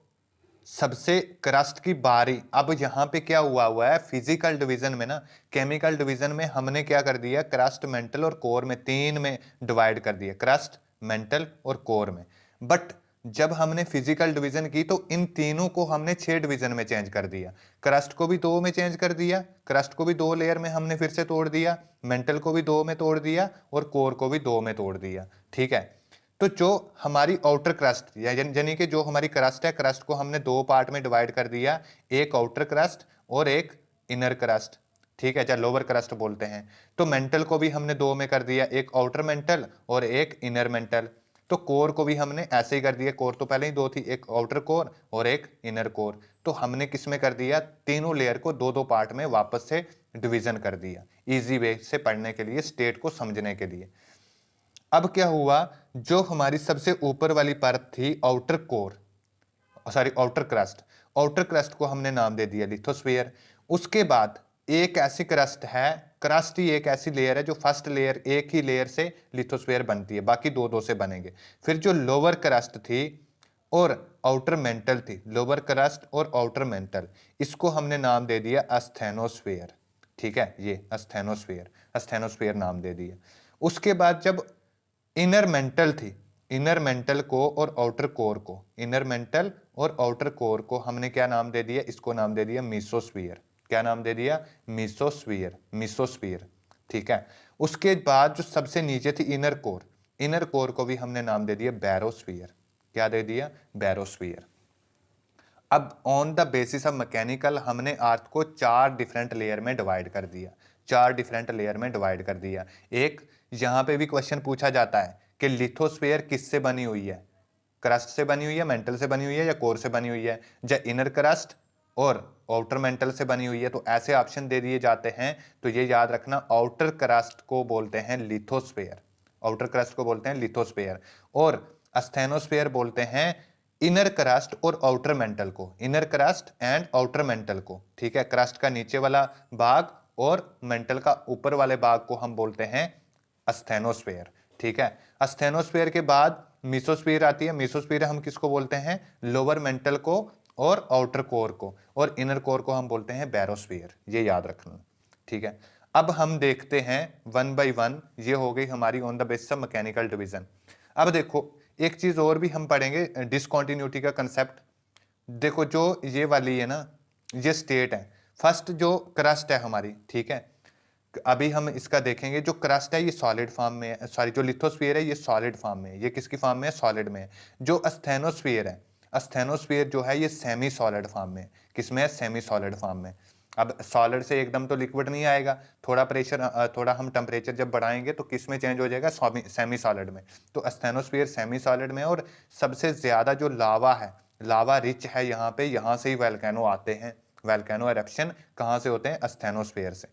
सबसे क्रस्ट की बारी, अब यहां पे क्या हुआ है फिजिकल डिवीजन में ना, केमिकल डिवीजन में हमने क्या कर दिया, क्रस्ट, मेंटल और कोर में, तीन में डिवाइड कर दिया, क्रस्ट, मेंटल और कोर में। बट जब हमने फिजिकल डिवीजन की तो इन तीनों को हमने 6 डिवीजन में चेंज कर दिया। क्रस्ट को भी 2 में चेंज कर दिया, क्रस्ट को भी 2 लेयर में हमने फिर से तोड़ दिया, मेंटल को भी 2 में तोड़ दिया, और कोर को भी 2 में तोड़ दिया। ठीक है, तो जो हमारी आउटर क्रस्ट यानी कि जो हमारी क्रस्ट है, क्रस्ट को हमने 2 पार्ट में डिवाइड कर दिया, एक आउटर क्रस्ट और एक इनर क्रस्ट। ठीक है, चाहे लोअर क्रस्ट बोलते हैं। तो मेंटल को भी हमने 2 में कर दिया, एक आउटर मेंटल और एक इनर मेंटल। तो कोर को भी हमने ऐसे ही कर दिया, कोर तो पहले ही 2 थी, एक आउटर कोर और एक इनर कोर। तो हमने किस में कर दिया, तीनों लेयर को 2-2 पार्ट में वापस से डिवीजन कर दिया, इजी वे से पढ़ने के लिए, स्टेट को समझने के लिए। अब क्या हुआ, जो हमारी सबसे ऊपर वाली परत थी outer core, sorry outer crust, outer crust को हमने नाम दे दिया लिथोस्फीयर। उसके बाद एक ऐसी क्रस्ट है, क्रस्ट ही एक ऐसी लेयर है जो फर्स्ट लेयर, एक ही लेयर से लिथोस्फीयर बनती है, बाकी 2-2 से बनेंगे। फिर जो लोअर क्रस्ट थी और आउटर मेंटल थी, लोअर क्रस्ट और आउटर मेंटल, इसको हमने नाम दे दिया अस्थेनोस्फीयर। ठीक है, ये अस्थेनोस्फीयर, अस्थेनोस्फीयर नाम दे दिया। उसके बाद जब इनर मेंटल थी, इनर मेंटल को और आउटर कोर को, इनर मेंटल और आउटर कोर को हमने क्या नाम दे दिया, इसको नाम दे दिया मीसोस्फीयर। क्या नाम दे दिया? मीसोस्फीयर, मीसोस्फीयर। ठीक है, उसके बाद जो सबसे नीचे थी इनर कोर, इनर कोर को भी हमने नाम दे दिया बैरोस्फीयर। क्या दे दिया? बैरोस्फीयर। अब on the basis of mechanical हमने अर्थ को 4 डिफरेंट लेयर में डिवाइड कर दिया, 4 डिफरेंट लेयर में डिवाइड कर दिया। एक यहां पे भी क्वेश्चन पूछा जाता है कि लिथोस्फीयर किससे बनी हुई है, क्रस्ट से बनी हुई है, मेंटल से बनी हुई है, या कोर से बनी हुई है, या इनर क्रस्ट और आउटर मेंटल से बनी हुई है। तो ऐसे ऑप्शन दे दिए जाते हैं। तो ये याद रखना, आउटर क्रस्ट को बोलते हैं लिथोस्फीयर, आउटर क्रस्ट को बोलते हैं लिथोस्फीयर, और अस्थेनोस्फीयर बोलते हैं इनर क्रस्ट और आउटर मेंटल को, inner crust and outer mental को। ठीक है, क्रस्ट का नीचे वाला भाग और मेंटल का ऊपर वाले भाग को हम बोलते हैं अस्थेनोस्फीयर। ठीक है, अस्थेनोस्फीयर के बाद मीसोस्फीयर आती है। मीसोस्फीयर हम किसको बोलते हैं? लोअर मेंटल को और आउटर कोर को, और इनर कोर को हम बोलते हैं बैरोस्फीयर। ये याद रखना। ठीक है, अब हम देखते हैं 1 बाई 1। ये हो गई हमारी on the basis of mechanical division. अब देखो, एक चीज और भी हम पढ़ेंगे, डिसकंटिन्यूटी का कंसेप्ट। देखो, जो ये वाली है ना, ये स्टेट है। फर्स्ट जो क्रस्ट है हमारी, ठीक है, अभी हम इसका देखेंगे। जो क्रस्ट है ये सॉलिड फॉर्म में है, सॉरी जो लिथोस्फीयर है ये सॉलिड फॉर्म में है। ये किसकी फॉर्म में है? सॉलिड में है। जो अस्थेनोस्फीयर है, अस्थेनोस्फीयर जो है ये सेमी सॉलिड फॉर्म में। किसमें है? सेमी सॉलिड फॉर्म में। अब सॉलिड से एकदम तो लिक्विड नहीं आएगा, थोड़ा प्रेशर, थोड़ा हम टेम्परेचर जब बढ़ाएंगे तो किस में चेंज हो जाएगा? सेमी सॉलिड में। तो अस्थेनोस्फीयर सेमी सॉलिड में, और सबसे ज्यादा जो लावा है, लावा रिच है यहाँ पे, यहाँ से ही वैल्केनो आते हैं। वैल्केनो एरप्शन कहाँ से होते हैं? अस्थेनोस्फीयर से।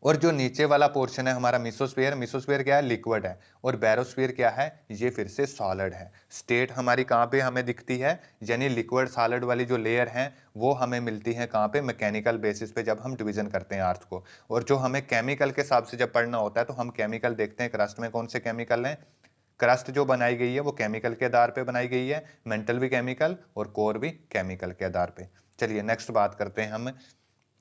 और जो नीचे वाला पोर्शन है हमारा मेसोस्फीयर, मेसोस्फीयर क्या है, लिक्विड है, और बैरोस्फीयर क्या है, ये फिर से सॉलिड है। स्टेट हमारी कहाँ पे हमें दिखती है, यानी लिक्विड सॉलिड वाली जो लेयर है वो हमें मिलती है कहाँ पे, मैकेनिकल बेसिस पे जब हम डिवीजन करते हैं अर्थ को। और जो हमें केमिकल के हिसाब से जब पढ़ना होता है तो हम केमिकल देखते हैं क्रस्ट में कौन से केमिकल हैं। क्रस्ट जो बनाई गई है वो केमिकल के आधार पे बनाई गई है, मेंटल भी केमिकल और कोर भी केमिकल के आधार पे। चलिए नेक्स्ट बात करते हैं हम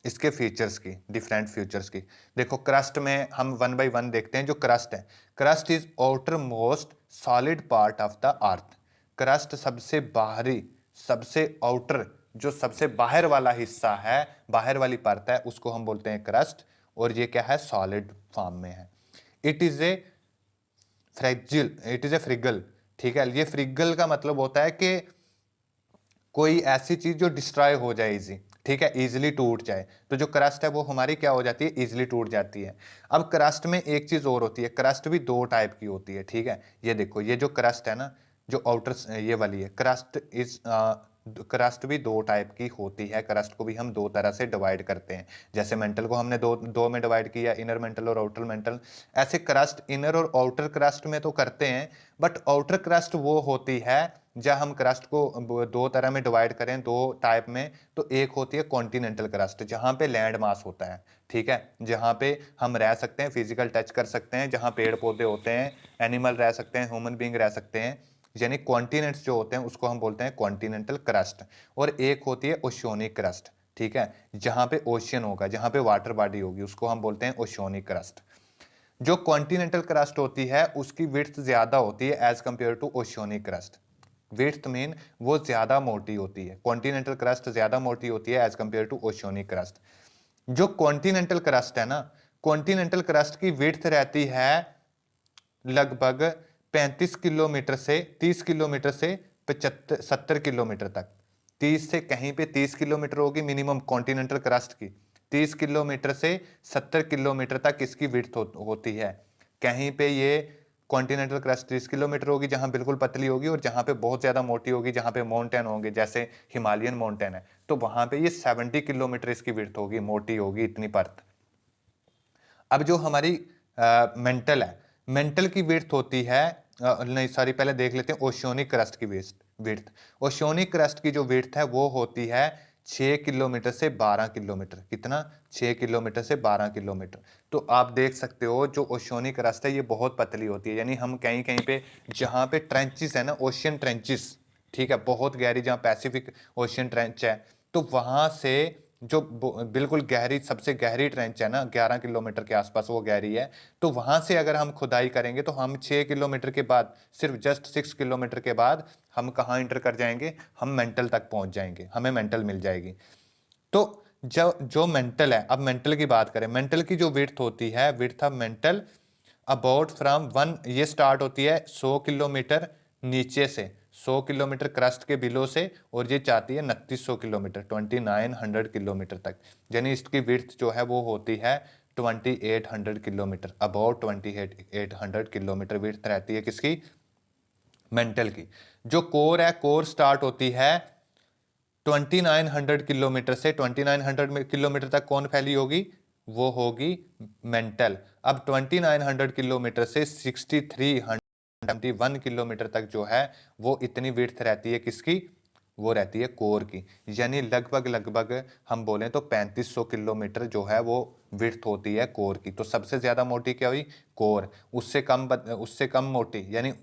इसके फीचर्स की, डिफरेंट फीचर्स की। देखो क्रस्ट में हम वन बाय वन देखते हैं। जो क्रस्ट है, crust is outer most solid part of the earth. Crust सबसे बाहरी, सबसे आउटर, जो सबसे बाहर वाला हिस्सा है, बाहर वाली परत है, उसको हम बोलते हैं क्रस्ट। और ये क्या है, सॉलिड फॉर्म में है। It is a fragile, it is a fragile. ठीक है, ये फ्रिगल का मतलब होता है कि कोई ऐसी चीज जो डिस्ट्रॉय हो जाए इजी, ठीक है, इजीली टूट जाए। तो जो क्रस्ट है वो हमारी क्या हो जाती है, इजीली टूट जाती है। अब क्रस्ट में एक चीज और होती है, क्रस्ट भी दो टाइप की होती है। ठीक है, ये देखो, ये जो क्रस्ट है ना, जो आउटर ये वाली है क्रस्ट, इज क्रस्ट भी दो टाइप की होती है। क्रस्ट को भी हम दो तरह से डिवाइड करते हैं। जैसे मेंटल को हमने दो दो में डिवाइड किया, इनर मेंटल और आउटर मेंटल। ऐसे क्रस्ट इनर और आउटर क्रस्ट में तो करते हैं, बट आउटर क्रस्ट वो होती है, जब हम क्रस्ट को दो तरह में डिवाइड करें, दो टाइप में, तो एक होती है कॉन्टिनेंटल क्रस्ट, जहां पे लैंड मास होता है। ठीक है, जहां पे हम रह सकते हैं, फिजिकल टच कर सकते हैं, जहां पेड़ पौधे होते हैं, एनिमल रह सकते हैं, ह्यूमन बींग रह सकते हैं, यानी कॉन्टिनेंट्स जो होते हैं उसको हम बोलते हैं कॉन्टिनेंटल क्रस्ट। और एक होती है ओशियोनिक क्रस्ट। ठीक है, जहां पे ओशियन होगा, जहां पे वाटर बॉडी होगी, उसको हम बोलते हैं ओशियोनिक क्रस्ट। जो कॉन्टिनेंटल क्रस्ट होती है उसकी विड्थ ज्यादा होती है as compare to oceanic crust. Width mean वो ज्यादा मोटी होती है, कॉन्टिनेंटल क्रस्ट ज्यादा मोटी होती है as compare to oceanic crust. जो कॉन्टिनेंटल क्रस्ट है ना, कॉन्टिनेंटल क्रस्ट की विड्थ रहती है लगभग 35 किलोमीटर से 30 किलोमीटर से 75 70 किलोमीटर तक। 30 से कहीं पे 30 किलोमीटर होगी मिनिमम कॉन्टिनेंटल क्रस्ट की। 30 किलोमीटर से 70 किलोमीटर तक इसकी विड्थ होती है। कहीं पे ये कॉन्टिनेंटल क्रस्ट 30 किलोमीटर होगी जहां बिल्कुल पतली होगी, और जहां पे बहुत ज्यादा मोटी होगी, जहां पे माउंटेन होंगे, जैसे हिमालयन माउंटेन है, तो वहां पे ये 70 किलोमीटर इसकी विड्थ होगी, मोटी होगी इतनी परत। अब जो हमारी मेंटल है, मेंटल की विड्थ होती है, नहीं सॉरी, पहले देख लेते हैं ओशियोनिक क्रस्ट की विड्थ। ओशियोनिक क्रस्ट की जो विड्थ है वो होती है 6 किलोमीटर से 12 किलोमीटर। कितना, 6 किलोमीटर से 12 किलोमीटर। तो आप देख सकते हो जो ओशियोनिक क्रस्ट है ये बहुत पतली होती है, यानी हम कहीं कहीं पे जहां पे ट्रेंचेस है ना, ओशियन ट्रेंचेस, ठीक है, बहुत गहरी, जहां पैसिफिक ओशियन ट्रेंच है, तो वहां से जो बिल्कुल गहरी, सबसे गहरी ट्रेंच है ना, 11 किलोमीटर के आसपास वो गहरी है, तो वहां से अगर हम खुदाई करेंगे तो हम 6 किलोमीटर के बाद, सिर्फ जस्ट 6 किलोमीटर के बाद हम कहाँ इंटर कर जाएंगे, हम मेंटल तक पहुंच जाएंगे, हमें मेंटल मिल जाएगी। तो जो जो मेंटल है, अब मेंटल की बात करें, मेंटल की जो विड्थ होती है, width of mental about from one, ये स्टार्ट होती है 100 किलोमीटर नीचे से, 100 किलोमीटर क्रस्ट के बिलो से, और ये चाहती है 2900 किलोमीटर, 2900 किलोमीटर तक। यानी इसकी विड्थ जो है वो होती है 2800 किलोमीटर, अबाउट 2800 किलोमीटर विड्थ रहती है किसकी, मेंटल की। जो कोर है, कोर स्टार्ट होती है 2900 किलोमीटर से, 2900 किलोमीटर तक कौन फैली होगी, वो होगी मेंटल। अब 2900 किलोमीटर से 6371 किलोमीटर तक जो है वो इतनी विड्थ रहती है किसकी, वो रहती है कोर की। यानी लगभग लगभग हम बोलें तो 3500 किलोमीटर जो है वो विड्थ होती है कोर की। तो सबसे ज्यादा मोटी क्या हुई, कोर। उससे कम मोटी, यानी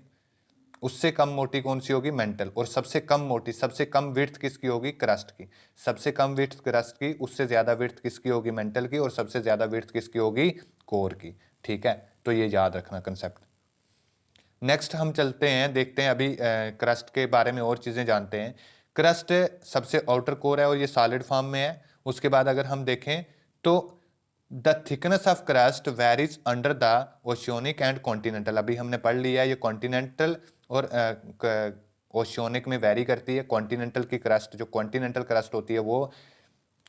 उससे कम मोटी कौन सी होगी, मेंटल। और सबसे कम मोटी, सबसे कम विड्थ किसकी होगी, क्रस्ट की। सबसे कम विड्थ क्रस्ट की, उससे ज्यादा विड्थ किसकी होगी, मेंटल की, और सबसे ज्यादा विड्थ किसकी होगी, कोर की। ठीक है, तो ये याद रखना कंसेप्ट। नेक्स्ट हम चलते हैं, देखते हैं अभी क्रस्ट के बारे में और चीजें जानते हैं। क्रस्ट सबसे आउटर कोर है और ये सॉलिड फॉर्म में है। उसके बाद अगर हम देखें तो the thickness of crust varies under the oceanic and continental. अभी हमने पढ़ लिया है, ये कॉन्टिनेंटल और ओशियोनिक में वेरी करती है। कॉन्टिनेंटल की क्रस्ट, जो कॉन्टिनेंटल क्रस्ट होती है वो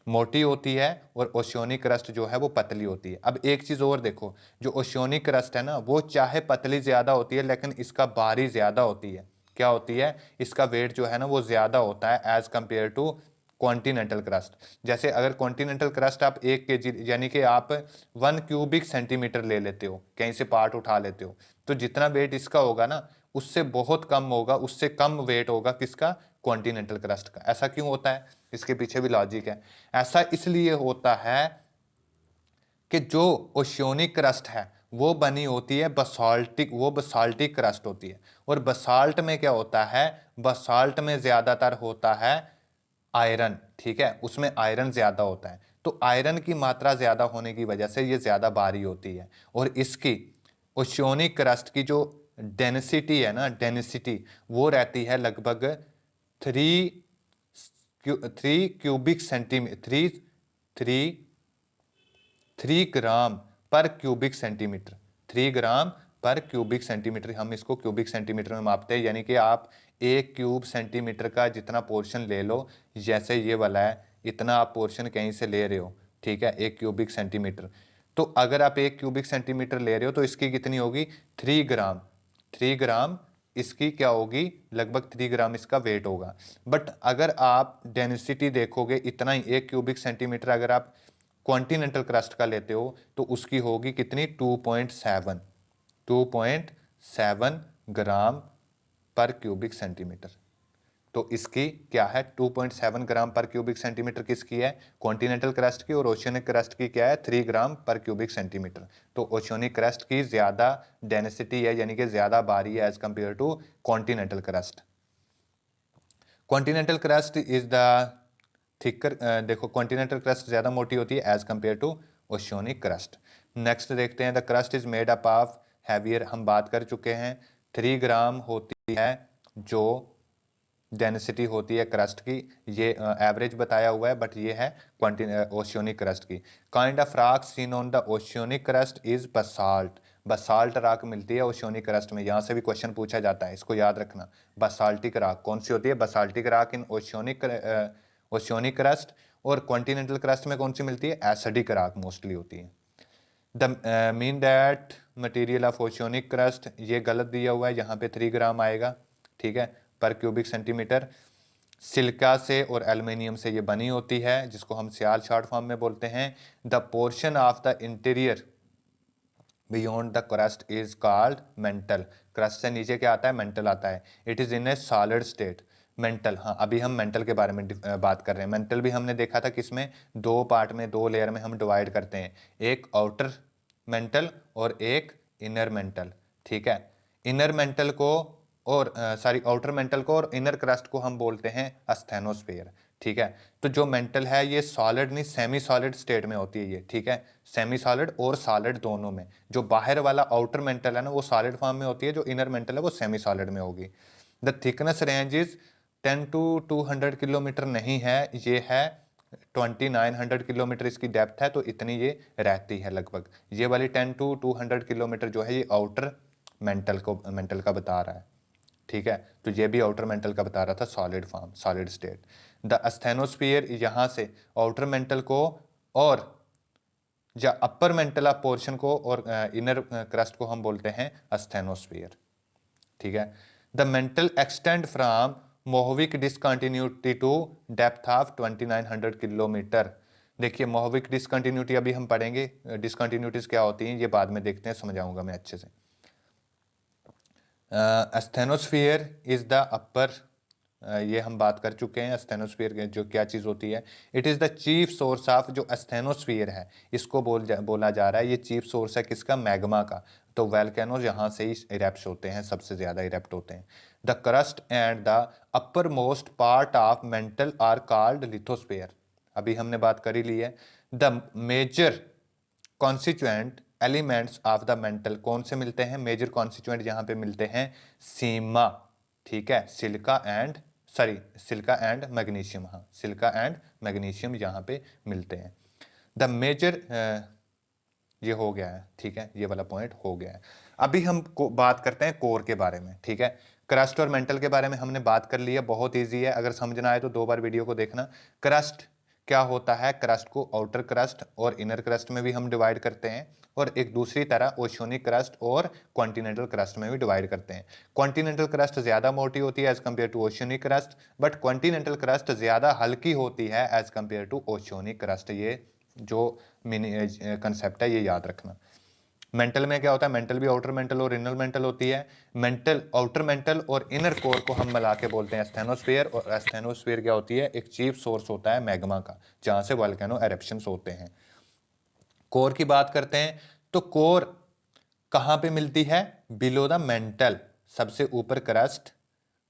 मोटी होती है, और ओशियोनिक क्रस्ट जो है वो पतली होती है। अब एक चीज और देखो, जो ओशियोनिक क्रस्ट है ना, वो चाहे पतली ज्यादा होती है लेकिन इसका भारी ज्यादा होती है। क्या होती है, इसका वेट जो है ना वो ज्यादा होता है as compare to continental crust. जैसे अगर कॉन्टिनेंटल क्रस्ट आप 1 kg यानी कि आप 1 क्यूबिक सेंटीमीटर ले लेते हो, कहीं से पार्ट उठा लेते हो, तो जितना वेट इसका होगा ना उससे बहुत कम होगा, उससे कम वेट होगा किसका, कॉन्टिनेंटल क्रस्ट का। ऐसा क्यों होता है, इसके पीछे भी लॉजिक है। ऐसा इसलिए होता है कि जो ओशियोनिक क्रस्ट है वो बनी होती है बसाल्टिक, वो बसाल्टिक क्रस्ट होती है। और बसाल्ट में क्या होता है, बसाल्ट में ज्यादातर होता है आयरन, ठीक है, उसमें आयरन ज्यादा होता है। तो आयरन की मात्रा ज्यादा होने की वजह से ये ज्यादा भारी होती है। और इसकी ओशियोनिक क्रस्ट की जो डेंसिटी है ना, डेंसिटी वो रहती है लगभग 3 ग्राम पर क्यूबिक सेंटीमीटर, 3 ग्राम पर क्यूबिक सेंटीमीटर। हम इसको क्यूबिक सेंटीमीटर में मापते हैं, यानी कि आप 1 क्यूब सेंटीमीटर का जितना पोर्शन ले लो, जैसे ये वाला है, इतना आप पोर्शन कहीं से ले रहे हो, ठीक है, 1 क्यूबिक सेंटीमीटर। तो अगर आप 1 क्यूबिक सेंटीमीटर ले रहे हो तो इसकी कितनी होगी, 3 ग्राम। 3 ग्राम इसकी क्या होगी, लगभग 3 ग्राम इसका वेट होगा। बट अगर आप डेंसिटी देखोगे, इतना ही 1 क्यूबिक सेंटीमीटर अगर आप कॉन्टिनेंटल क्रस्ट का लेते हो तो उसकी होगी कितनी, 2.7 ग्राम पर क्यूबिक सेंटीमीटर। तो इसकी क्या है, 2.7 ग्राम पर क्यूबिक सेंटीमीटर किसकी है, कॉन्टिनेंटल क्रस्ट की। और ओशियनिक क्रस्ट की क्या है, 3 ग्राम पर क्यूबिक सेंटीमीटर। तो ओशियनिक क्रस्ट की ज्यादा डेंसिटी है, यानी कि ज्यादा भारी है as compare to continental crust. Continental crust is the thicker, देखो कॉन्टिनेंटल क्रस्ट ज्यादा मोटी होती है as compare to oceanic crust. Next देखते हैं, the crust is made up of heavier, हम बात कर चुके हैं। 3 ग्राम होती है जो डेंसिटी होती है क्रस्ट की, ये एवरेज बताया हुआ है, बट ये है ओशियनिक क्रस्ट की। Kind of rock seen on the oceanic crust is basalt, basalt rock मिलती है ओशियनिक क्रस्ट में। यहाँ से भी क्वेश्चन पूछा जाता है, इसको याद रखना। बसाल्टिक रॉक कौन सी होती है, बसाल्टिक रॉक इन ओशियनिक क्रस्ट। और कॉन्टिनेंटल क्रस्ट में कौन सी मिलती है, एसिडिक रॉक मोस्टली होती है। The mean that material of oceanic crust, ये गलत दिया हुआ है, यहाँ पे 3 ग्राम आएगा, ठीक है, पर क्यूबिक सेंटीमीटर। सिलिका से और एल्युमिनियम से ये बनी होती है, जिसको हम सियाल शॉर्ट फॉर्म में बोलते हैं। The portion of the interior beyond the crust is called mental, crust से नीचे क्या आता है, मेंटल आता है। It is in A solid state, mental. हाँ, अभी हम मेंटल के बारे में बात कर रहे हैं। मेंटल भी हमने देखा था किसमें, 2 पार्ट में, 2 लेयर में हम डिवाइड करते हैं, एक आउटर मेंटल और एक इनर मेंटल, ठीक है। इनर मेंटल को और सॉरी आउटर मेंटल को और इनर क्रस्ट को हम बोलते हैं अस्थेनोस्फीयर, ठीक है। तो जो मेंटल है ये सॉलिड नहीं, सेमी सॉलिड स्टेट में होती है ये, ठीक है, सेमी सॉलिड और सॉलिड दोनों में। जो बाहर वाला आउटर मेंटल है ना वो सॉलिड फॉर्म में होती है, जो इनर मेंटल है वो सेमी सॉलिड में होगी। The thickness range is 10 to 200 kilometre नहीं है, ये है 2900 किलोमीटर इसकी डेप्थ है, तो इतनी ये रहती है लगभग। ये वाली 10 to 200 किलोमीटर जो है ये आउटर मेंटल का बता रहा है, ठीक है। तो ये भी आउटर मेंटल का बता रहा था, solid form, solid state. The asthenosphere, यहाँ से आउटर मेंटल को और या अपर मेंटल ऑफ पोर्शन को और इनर क्रस्ट को हम बोलते हैं अस्थेनोस्फीयर, ठीक है। The mantle extend from Mohorovicic discontinuity to depth of 2900 kilometre. देखिए मोहविक डिसकंटिन्यूटी अभी हम पढ़ेंगे, डिसकंटिन्यूटीज क्या होती हैं ये बाद में देखते हैं, समझाऊंगा मैं अच्छे से। अस्थेनोस्फीयर इज द अपर, ये हम बात कर चुके हैं। अस्थेनोस्फीयर जो क्या चीज़ होती है, it is the chief source of, जो अस्थेनोस्फीयर है इसको बोला जा रहा है, ये चीफ सोर्स है किसका, मैग्मा का। तो वैल्केनोज यहाँ से ही इरेप्ट होते हैं, सबसे ज़्यादा इरेप्ट होते हैं। The crust and the upper most part of mantle are called lithosphere, अभी हमने बात कर ही ली है। The major constituent elements of the mantle कौन से मिलते हैं, मेजर कॉन्स्टिट्यूएंट यहाँ पे मिलते हैं सीमा, ठीक है, सिलिका एंड मैग्नीशियम, हाँ सिलिका एंड मैग्नीशियम यहाँ पे मिलते हैं। द मेजर, ये हो गया है, ठीक है, ये वाला पॉइंट हो गया है। अभी हम बात करते हैं कोर के बारे में, ठीक है। क्रस्ट और मेंटल के बारे में हमने बात कर ली है, बहुत ईजी है, अगर समझना है तो 2 बार वीडियो को देखना। क्रस्ट क्या होता है, क्रस्ट को आउटर क्रस्ट और इनर क्रस्ट में भी हम डिवाइड करते हैं। और एक दूसरी तरह ओशियनिक क्रस्ट और कॉन्टिनेंटल क्रस्ट में भी डिवाइड करते हैं। कॉन्टिनेंटल क्रस्ट ज़्यादा मोटी होती है as compare to oceanic crust, but continental crust ज़्यादा हल्की होती है as compare to oceanic crust. ये जो मिनी कंसेप्ट है ये याद रखना। मेंटल में क्या होता है, मेंटल भी आउटर मेंटल और इनर मेंटल होती है। मेंटल, आउटर मेंटल और इनर कोर को हम मिला के बोलते हैं एस्थेनोस्फीयर, और एस्थेनोस्फीयर क्या होती है, एक चीफ सोर्स होता है मैग्मा का, जहां से वोल्केनो एरप्शंस होते हैं। कोर की बात करते हैं तो कोर कहां पे मिलती है, बिलो द मेंटल, सबसे ऊपर क्रस्ट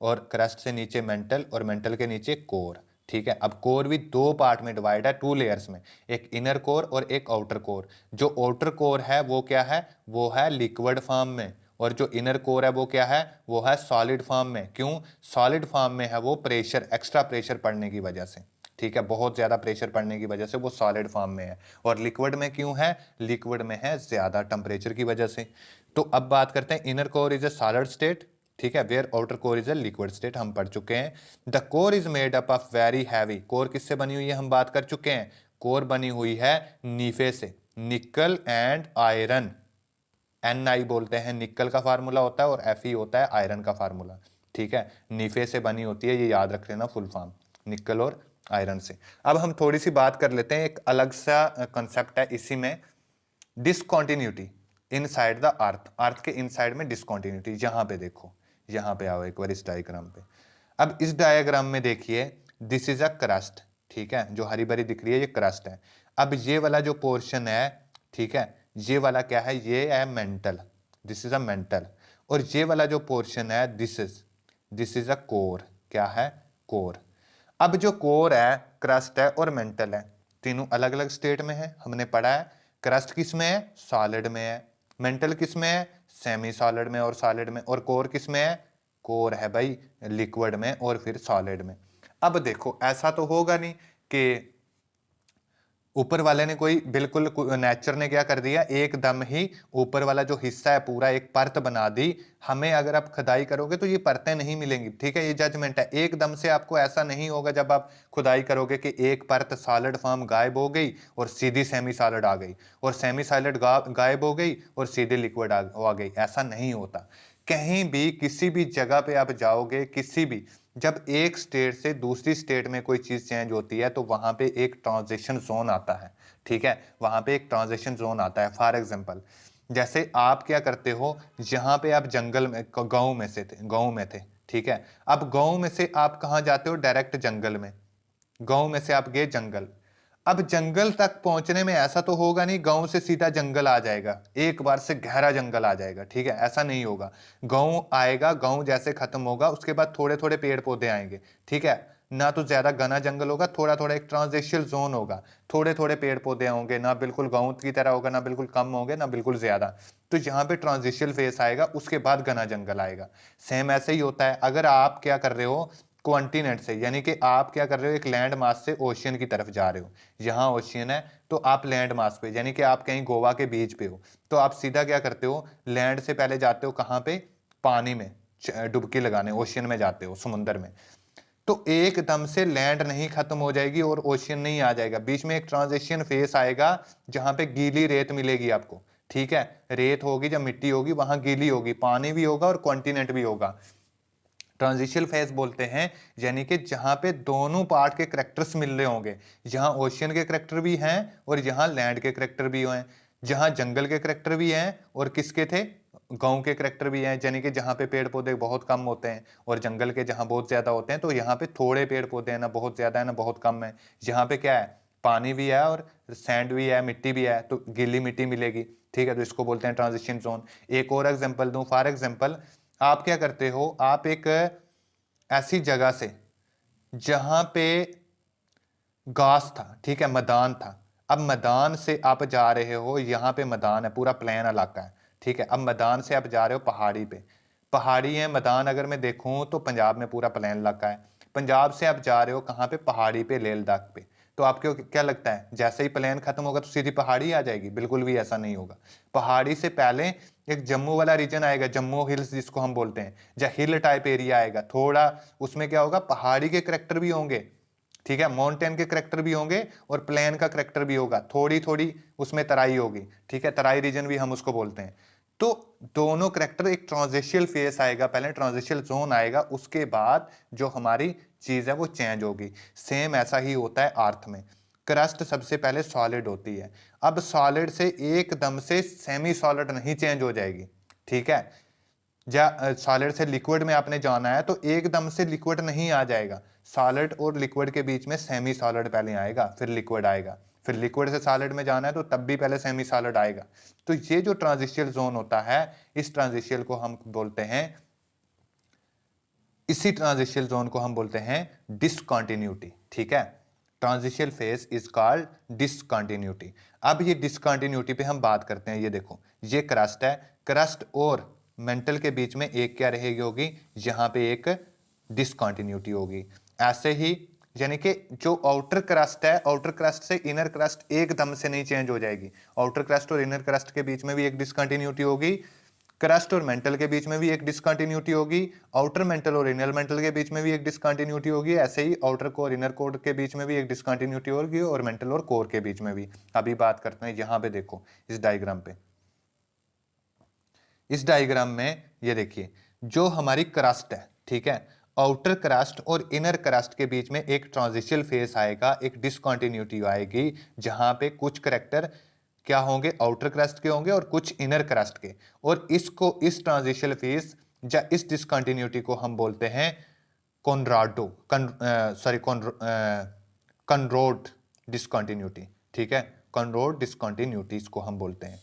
और क्रस्ट से नीचे मेंटल और मेंटल के नीचे कोर। ठीक है, अब कोर भी दो पार्ट में डिवाइड है, टू लेयर्स में, एक इनर कोर और एक आउटर कोर। जो आउटर कोर है वो क्या है, वो है लिक्विड फॉर्म में, और जो इनर कोर है वो क्या है, वो है सॉलिड फॉर्म में। क्यों सॉलिड फॉर्म में है, वो प्रेशर, एक्स्ट्रा प्रेशर पड़ने की वजह से। ठीक है, बहुत ज्यादा प्रेशर पड़ने की वजह से वो सॉलिड फॉर्म में है। और लिक्विड में क्यों है, लिक्विड में है ज्यादा टेम्परेचर की वजह से। तो अब बात करते हैं inner core is a solid state, ठीक है, where outer core is a liquid state, हम पढ़ चुके हैं। The core is made up of very heavy, core किससे बनी हुई है हम बात कर चुके हैं, कोर बनी हुई है नीफे से, निकल एंड आयरन। Ni बोलते हैं, निकल का फार्मूला होता है, और Fe होता है आयरन का फार्मूला। ठीक है, नीफे से बनी होती है, ये याद रख लेना फुल फॉर्म, निकल और आयरन से। अब हम थोड़ी सी बात कर लेते हैं, एक अलग सा कंसेप्ट है इसी में, डिसकॉन्टिन्यूटी इनसाइड द अर्थ, अर्थ के इनसाइड में डिसकॉन्टिन्यूटी। यहां पे देखो, यहां पे आओ एक बार इस डायग्राम पे। अब इस डायग्राम में देखिए, दिस इज अ क्रस्ट, ठीक है, जो हरी भरी दिख रही है ये क्रस्ट है। अब ये वाला जो पोर्शन है, ठीक है, ये वाला क्या है, ये है mental, this is a mental. और ये वाला जो पोर्शन है, दिस इज अ कोर, क्या है, कोर। अब जो कोर है, क्रस्ट है और मेंटल है, तीनों अलग अलग स्टेट में है, हमने पढ़ा है। क्रस्ट किस में है, सॉलिड में है। मेंटल किस में है, सेमी सॉलिड में और सॉलिड में। और कोर किस में है, कोर है भाई लिक्विड में और फिर सॉलिड में। अब देखो, ऐसा तो होगा नहीं कि ऊपर वाले ने कोई बिल्कुल, नेचर ने क्या कर दिया, एकदम ही ऊपर वाला जो हिस्सा है पूरा एक परत बना दी। हमें अगर आप खुदाई करोगे तो ये परतें नहीं मिलेंगी, ठीक है, ये जजमेंट है। एकदम से आपको ऐसा नहीं होगा जब आप खुदाई करोगे कि एक परत सॉलिड फॉर्म गायब हो गई और सीधी सेमी सॉलिड आ गई, और सेमी सॉलिड गायब हो गई और सीधी लिक्विड आ गई, ऐसा नहीं होता। कहीं भी किसी भी जगह पे आप जाओगे, किसी भी, जब एक स्टेट से दूसरी स्टेट में कोई चीज चेंज होती है तो वहां पे एक ट्रांजिशन जोन आता है। ठीक है, वहां पे एक ट्रांजिशन जोन आता है। फॉर एग्जांपल, जैसे आप क्या करते हो, जहां पे आप जंगल में, गांव में थे, ठीक है, अब गांव में से आप कहां जाते हो, डायरेक्ट जंगल में। गांव में से आप गए जंगल। अब जंगल तक पहुंचने में ऐसा तो होगा नहीं गांव से सीधा जंगल आ जाएगा, एक बार से गहरा जंगल आ जाएगा, ठीक है, ऐसा नहीं होगा। गांव आएगा, गांव जैसे खत्म होगा उसके बाद थोड़े थोड़े पेड़ पौधे आएंगे, ठीक है, ना तो ज्यादा घना जंगल होगा, थोड़ा थोड़ा एक ट्रांजिशनल जोन होगा, थोड़े थोड़े पेड़ पौधे होंगे, ना बिल्कुल गांव की तरह होगा, ना बिल्कुल कम होंगे, ना बिल्कुल ज्यादा। तो यहाँ पे ट्रांजिशनल फेस आएगा, उसके बाद घना जंगल आएगा। सेम ऐसे ही होता है, अगर आप क्या कर रहे हो, कॉन्टिनेंट से, यानी कि आप क्या कर रहे हो, एक लैंड मास से ओशियन की तरफ जा रहे हो, यहाँ ओशियन है तो आप लैंड मास पे, यानी कि आप कहीं गोवा के बीच पे हो, तो आप सीधा क्या करते हो, लैंड से पहले जाते हो कहाँ पे, पानी में डुबकी लगाने, ओशियन में जाते हो, समुद्र में। तो एकदम से लैंड नहीं खत्म हो जाएगी और ओशियन नहीं आ जाएगा, बीच में एक ट्रांजिशन फेस आएगा जहां पे गीली रेत मिलेगी आपको। ठीक है, रेत होगी, जब मिट्टी होगी वहां गीली होगी, पानी भी होगा और कॉन्टिनेंट भी होगा। ट्रांजिशनल फेज बोलते हैं, यानी कि जहां पे दोनों पार्ट के करेक्टर्स मिल रहे होंगे, जहां ओशियन के करेक्टर भी हैं और जहां लैंड के करेक्टर भी हैं, जहां जंगल के करेक्टर भी हैं और किसके थे, गांव के करेक्टर भी हैं, यानी कि जहां पे पेड़ पौधे बहुत कम होते हैं और जंगल के जहां बहुत ज्यादा होते हैं। तो यहाँ पे थोड़े पेड़ पौधे हैं, ना बहुत ज्यादा है ना बहुत कम है। यहाँ पे क्या है, पानी भी है और सैंड भी है, मिट्टी भी है, तो गीली मिट्टी मिलेगी। ठीक है, तो इसको बोलते हैं ट्रांजिशन जोन। एक और एग्जांपल दूं, फॉर एग्जांपल, आप क्या करते हो, आप एक ऐसी जगह से जहां पे घास था, ठीक है, मैदान था, अब मैदान से आप जा रहे हो, यहां पे मैदान है, पूरा प्लेन इलाका है, ठीक है, अब मैदान से आप जा रहे हो पहाड़ी पे, पहाड़ी है, मैदान अगर मैं देखूं तो पंजाब में पूरा प्लेन इलाका है। पंजाब से आप जा रहे हो कहां पे, पहाड़ी पे, लेह लद्दाख पे। तो आपको क्या लगता है, जैसे ही प्लेन खत्म होगा तो सीधी पहाड़ी आ जाएगी? बिल्कुल भी ऐसा नहीं होगा। पहाड़ी से पहले एक जम्मू वाला रीजन आएगा, जम्मू हिल्स जिसको हम बोलते हैं, या हिल टाइप एरिया आएगा थोड़ा, उसमें क्या होगा, पहाड़ी के करेक्टर भी होंगे, ठीक है, माउंटेन के करेक्टर भी होंगे और प्लेन का करेक्टर भी होगा, थोड़ी थोड़ी उसमें तराई होगी, ठीक है, तराई रीजन भी हम उसको बोलते हैं। तो दोनों करेक्टर, एक ट्रांजिशियल फेस आएगा, पहले ट्रांजिशियल जोन आएगा, उसके बाद जो हमारी चीज है वो चेंज होगी। सेम ऐसा ही होता है अर्थ में। क्रस्ट सबसे पहले सॉलिड होती है, अब सॉलिड से एकदम से सेमी सॉलिड नहीं चेंज हो जाएगी, ठीक है। सॉलिड से लिक्विड में आपने जाना है तो एकदम से लिक्विड नहीं आ जाएगा, सॉलिड और लिक्विड के बीच में सेमी सॉलिड पहले आएगा, फिर लिक्विड आएगा, फिर लिक्विड से सॉलिड में जाना है तो तब भी पहले सेमी सॉलिड आएगा। तो ये जो ट्रांजिशियल जोन होता है, इस ट्रांजिशियल को हम बोलते हैं, इसी ट्रांजिशियल जोन को हम बोलते हैं डिसकंटिन्यूटी, ठीक है। ट्रांजिशियल फेज इज कॉल्ड डिसकंटिन्यूटी। अब ये डिसकंटिन्यूटी पे हम बात करते हैं। ये देखो, ये क्रस्ट है, क्रस्ट और मेंटल के बीच में एक क्या रहेगी होगी, यहां पे एक डिसकंटिन्यूटी होगी। ऐसे ही यानी कि जो आउटर क्रस्ट है, आउटर क्रस्ट से इनर क्रस्ट एकदम से नहीं चेंज हो जाएगी, आउटर क्रस्ट और इनर क्रस्ट के बीच में भी एक डिसकंटिन्यूटी होगी, क्रस्ट और मेंटल के बीच में भी एक डिसकंटिन्यूटी होगी, आउटर मेंटल और इनर मेंटल के बीच में भी एक डिसकंटिन्यूटी होगी, ऐसे ही आउटर कोर इनर कोर के बीच में भी एक डिसकंटिन्यूटी होगी, और मेंटल और कोर के बीच में भी। अभी बात करते हैं, यहां पे देखो इस डायग्राम पे, इस डायग्राम में ये देखिए, जो हमारी क्रस्ट है, ठीक है, आउटर क्रस्ट और इनर क्रस्ट के बीच में एक ट्रांजिशियल फेज आएगा, एक डिसकंटिन्यूटी आएगी, जहां पे कुछ करेक्टर क्या होंगे, आउटर क्रस्ट के होंगे और कुछ इनर क्रस्ट के, और इसको, इस ट्रांजिशियल फेज या इस डिसकंटिन्यूटी को हम बोलते हैं कॉनराडो कॉनरोड डिसकंटिन्यूटी, ठीक है, कॉनरोड डिसकंटिन्यूटी इसको हम बोलते हैं।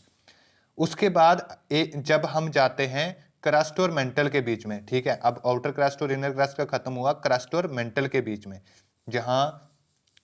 उसके बाद जब हम जाते हैं क्रस्ट और मेंटल के बीच में, ठीक है, अब आउटर क्रस्ट और इनर क्रस्ट का खत्म हुआ, क्रस्ट और मेंटल के बीच में, जहां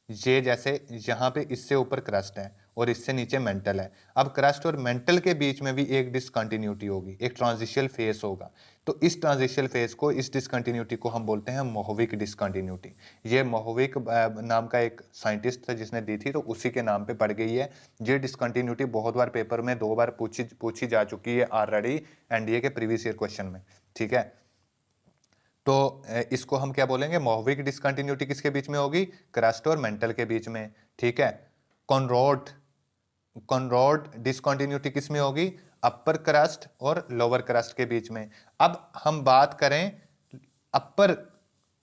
ये जैसे यहाँ पे इससे ऊपर क्रस्ट है और इससे नीचे मेंटल है, अब क्रस्ट और मेंटल के बीच में भी एक डिसकंटिन्यूटी होगी, एक ट्रांजिशियल फेज होगा। तो इस ट्रांजिशियल फेज को, इस डिसकंटिन्यूटी को हम बोलते हैं मोहविक डिसकंटिन्यूटी। ये मोहविक नाम का एक साइंटिस्ट था जिसने दी थी, तो उसी के नाम पे पड़ गई है। ये डिसकंटिन्यूटी बहुत बार पेपर में 2 बार पूछी जा चुकी है ऑलरेडी, एनडीए के प्रीवियस ईयर क्वेश्चन में, ठीक है। तो इसको हम क्या बोलेंगे, मोहविक डिसकंटिन्यूटी किसके बीच में होगी, क्रस्ट और मेंटल के बीच में, ठीक है। कॉनरॉड कॉनरॉड डिसकंटिन्यूटी किस में होगी, अपर क्रस्ट और लोअर क्रस्ट के बीच में। अब हम बात करें अपर,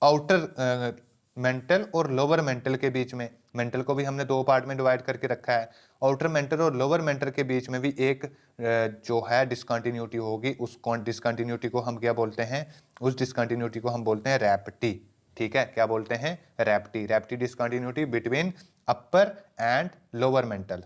आउटर मेंटल और लोअर मेंटल के बीच में, मेंटल को भी हमने 2 पार्ट में डिवाइड करके रखा है, आउटर मेंटल और लोअर मेंटल के बीच में भी एक जो है डिसकंटिन्यूटी होगी, उस डिसकंटिन्यूटी को हम क्या बोलते हैं, उस डिसकंटिन्यूटी को हम बोलते हैं रैप्टी, ठीक है, क्या बोलते हैं, Raptee, Raptee discontinuity between upper and lower mental.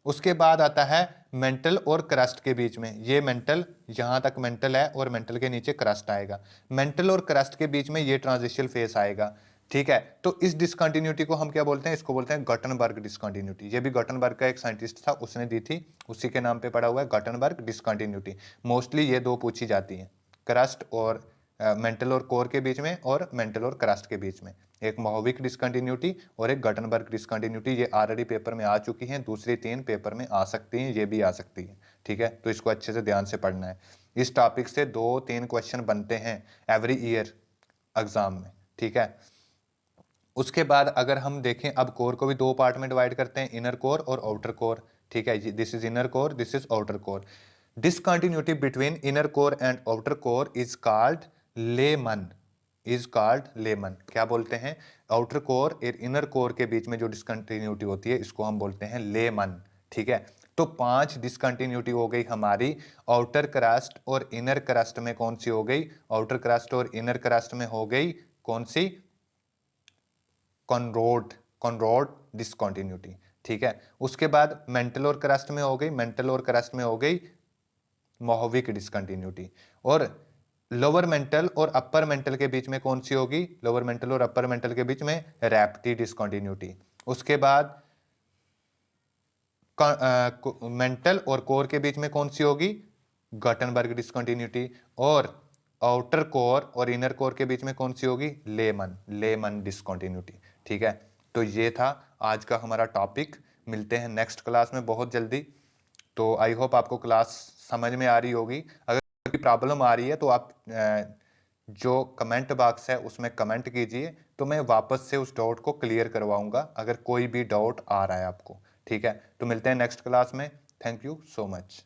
उसके बाद आता है मेंटल और क्रस्ट के बीच में, ये मेंटल, यहां तक मेंटल है और मेंटल के नीचे क्रस्ट आएगा, मेंटल और क्रस्ट के बीच में ये ट्रांजिशियल फेज आएगा, ठीक है। तो इस डिसकंटिन्यूटी को हम क्या बोलते हैं, इसको बोलते हैं गटनबर्ग डिसकंटिन्यूटी। ये भी गटनबर्ग का एक साइंटिस्ट था, उसने दी थी, उसी के नाम पे पड़ा हुआ है गटनबर्ग डिसकंटिन्यूटी। मोस्टली ये 2 पूछी जाती हैं, क्रस्ट और मेंटल और कोर के बीच में, और मेंटल और क्रस्ट के बीच में, एक मोहविक डिसकंटिन्यूटी और एक गटनबर्ग डिसकंटिन्यूटी। ये ऑलरेडी पेपर में आ चुकी हैं, दूसरी 3 पेपर में आ सकती हैं, ये भी आ सकती है, ठीक है। तो इसको अच्छे से ध्यान से पढ़ना है, इस टॉपिक से 2-3 क्वेश्चन बनते हैं एवरी ईयर एग्जाम में, ठीक है। उसके बाद अगर हम देखें, अब कोर को भी 2 पार्ट में डिवाइड करते हैं, इनर कोर और आउटर कोर, ठीक है, this is inner core, this is outer core. Discontinuity between inner core and outer core is called lemon, is called lemon. क्या बोलते हैं, आउटर कोर और इनर कोर के बीच में जो डिसकंटिन्यूटी होती है, इसको हम बोलते हैं लेमन, ठीक है। तो 5 डिसकंटिन्यूटी हो गई हमारी, आउटर क्रस्ट और इनर क्रस्ट में कौन सी हो गई, आउटर क्रस्ट और इनर क्रस्ट में हो गई कौन सी, कॉनरोड डिसकंटिन्यूटी, ठीक है। उसके बाद मेंटल और क्रस्ट में हो गई, मेंटल और क्रस्ट में हो गई मोहविक डिसकंटिन्यूटी, और लोअर मेंटल और अपर मेंटल के बीच में कौन सी होगी, लोअर मेंटल और अपर मेंटल के बीच में रैप्टी डिसकंटिन्यूटी। उसके बाद मेंटल और कोर के बीच में कौन सी होगी, गटनबर्ग डिसकंटिन्यूटी, और आउटर कोर और इनर कोर के बीच में कौन सी होगी, लेमन डिसकंटिन्यूटी, ठीक है। तो ये था आज का हमारा टॉपिक, मिलते हैं नेक्स्ट क्लास में बहुत जल्दी। तो आई होप आपको क्लास समझ में आ रही होगी, अगर कोई प्रॉब्लम आ रही है तो आप जो कमेंट बॉक्स है उसमें कमेंट कीजिए, तो मैं वापस से उस डाउट को क्लियर करवाऊंगा अगर कोई भी डाउट आ रहा है आपको। ठीक है, तो मिलते हैं नेक्स्ट क्लास में। Thank you so much.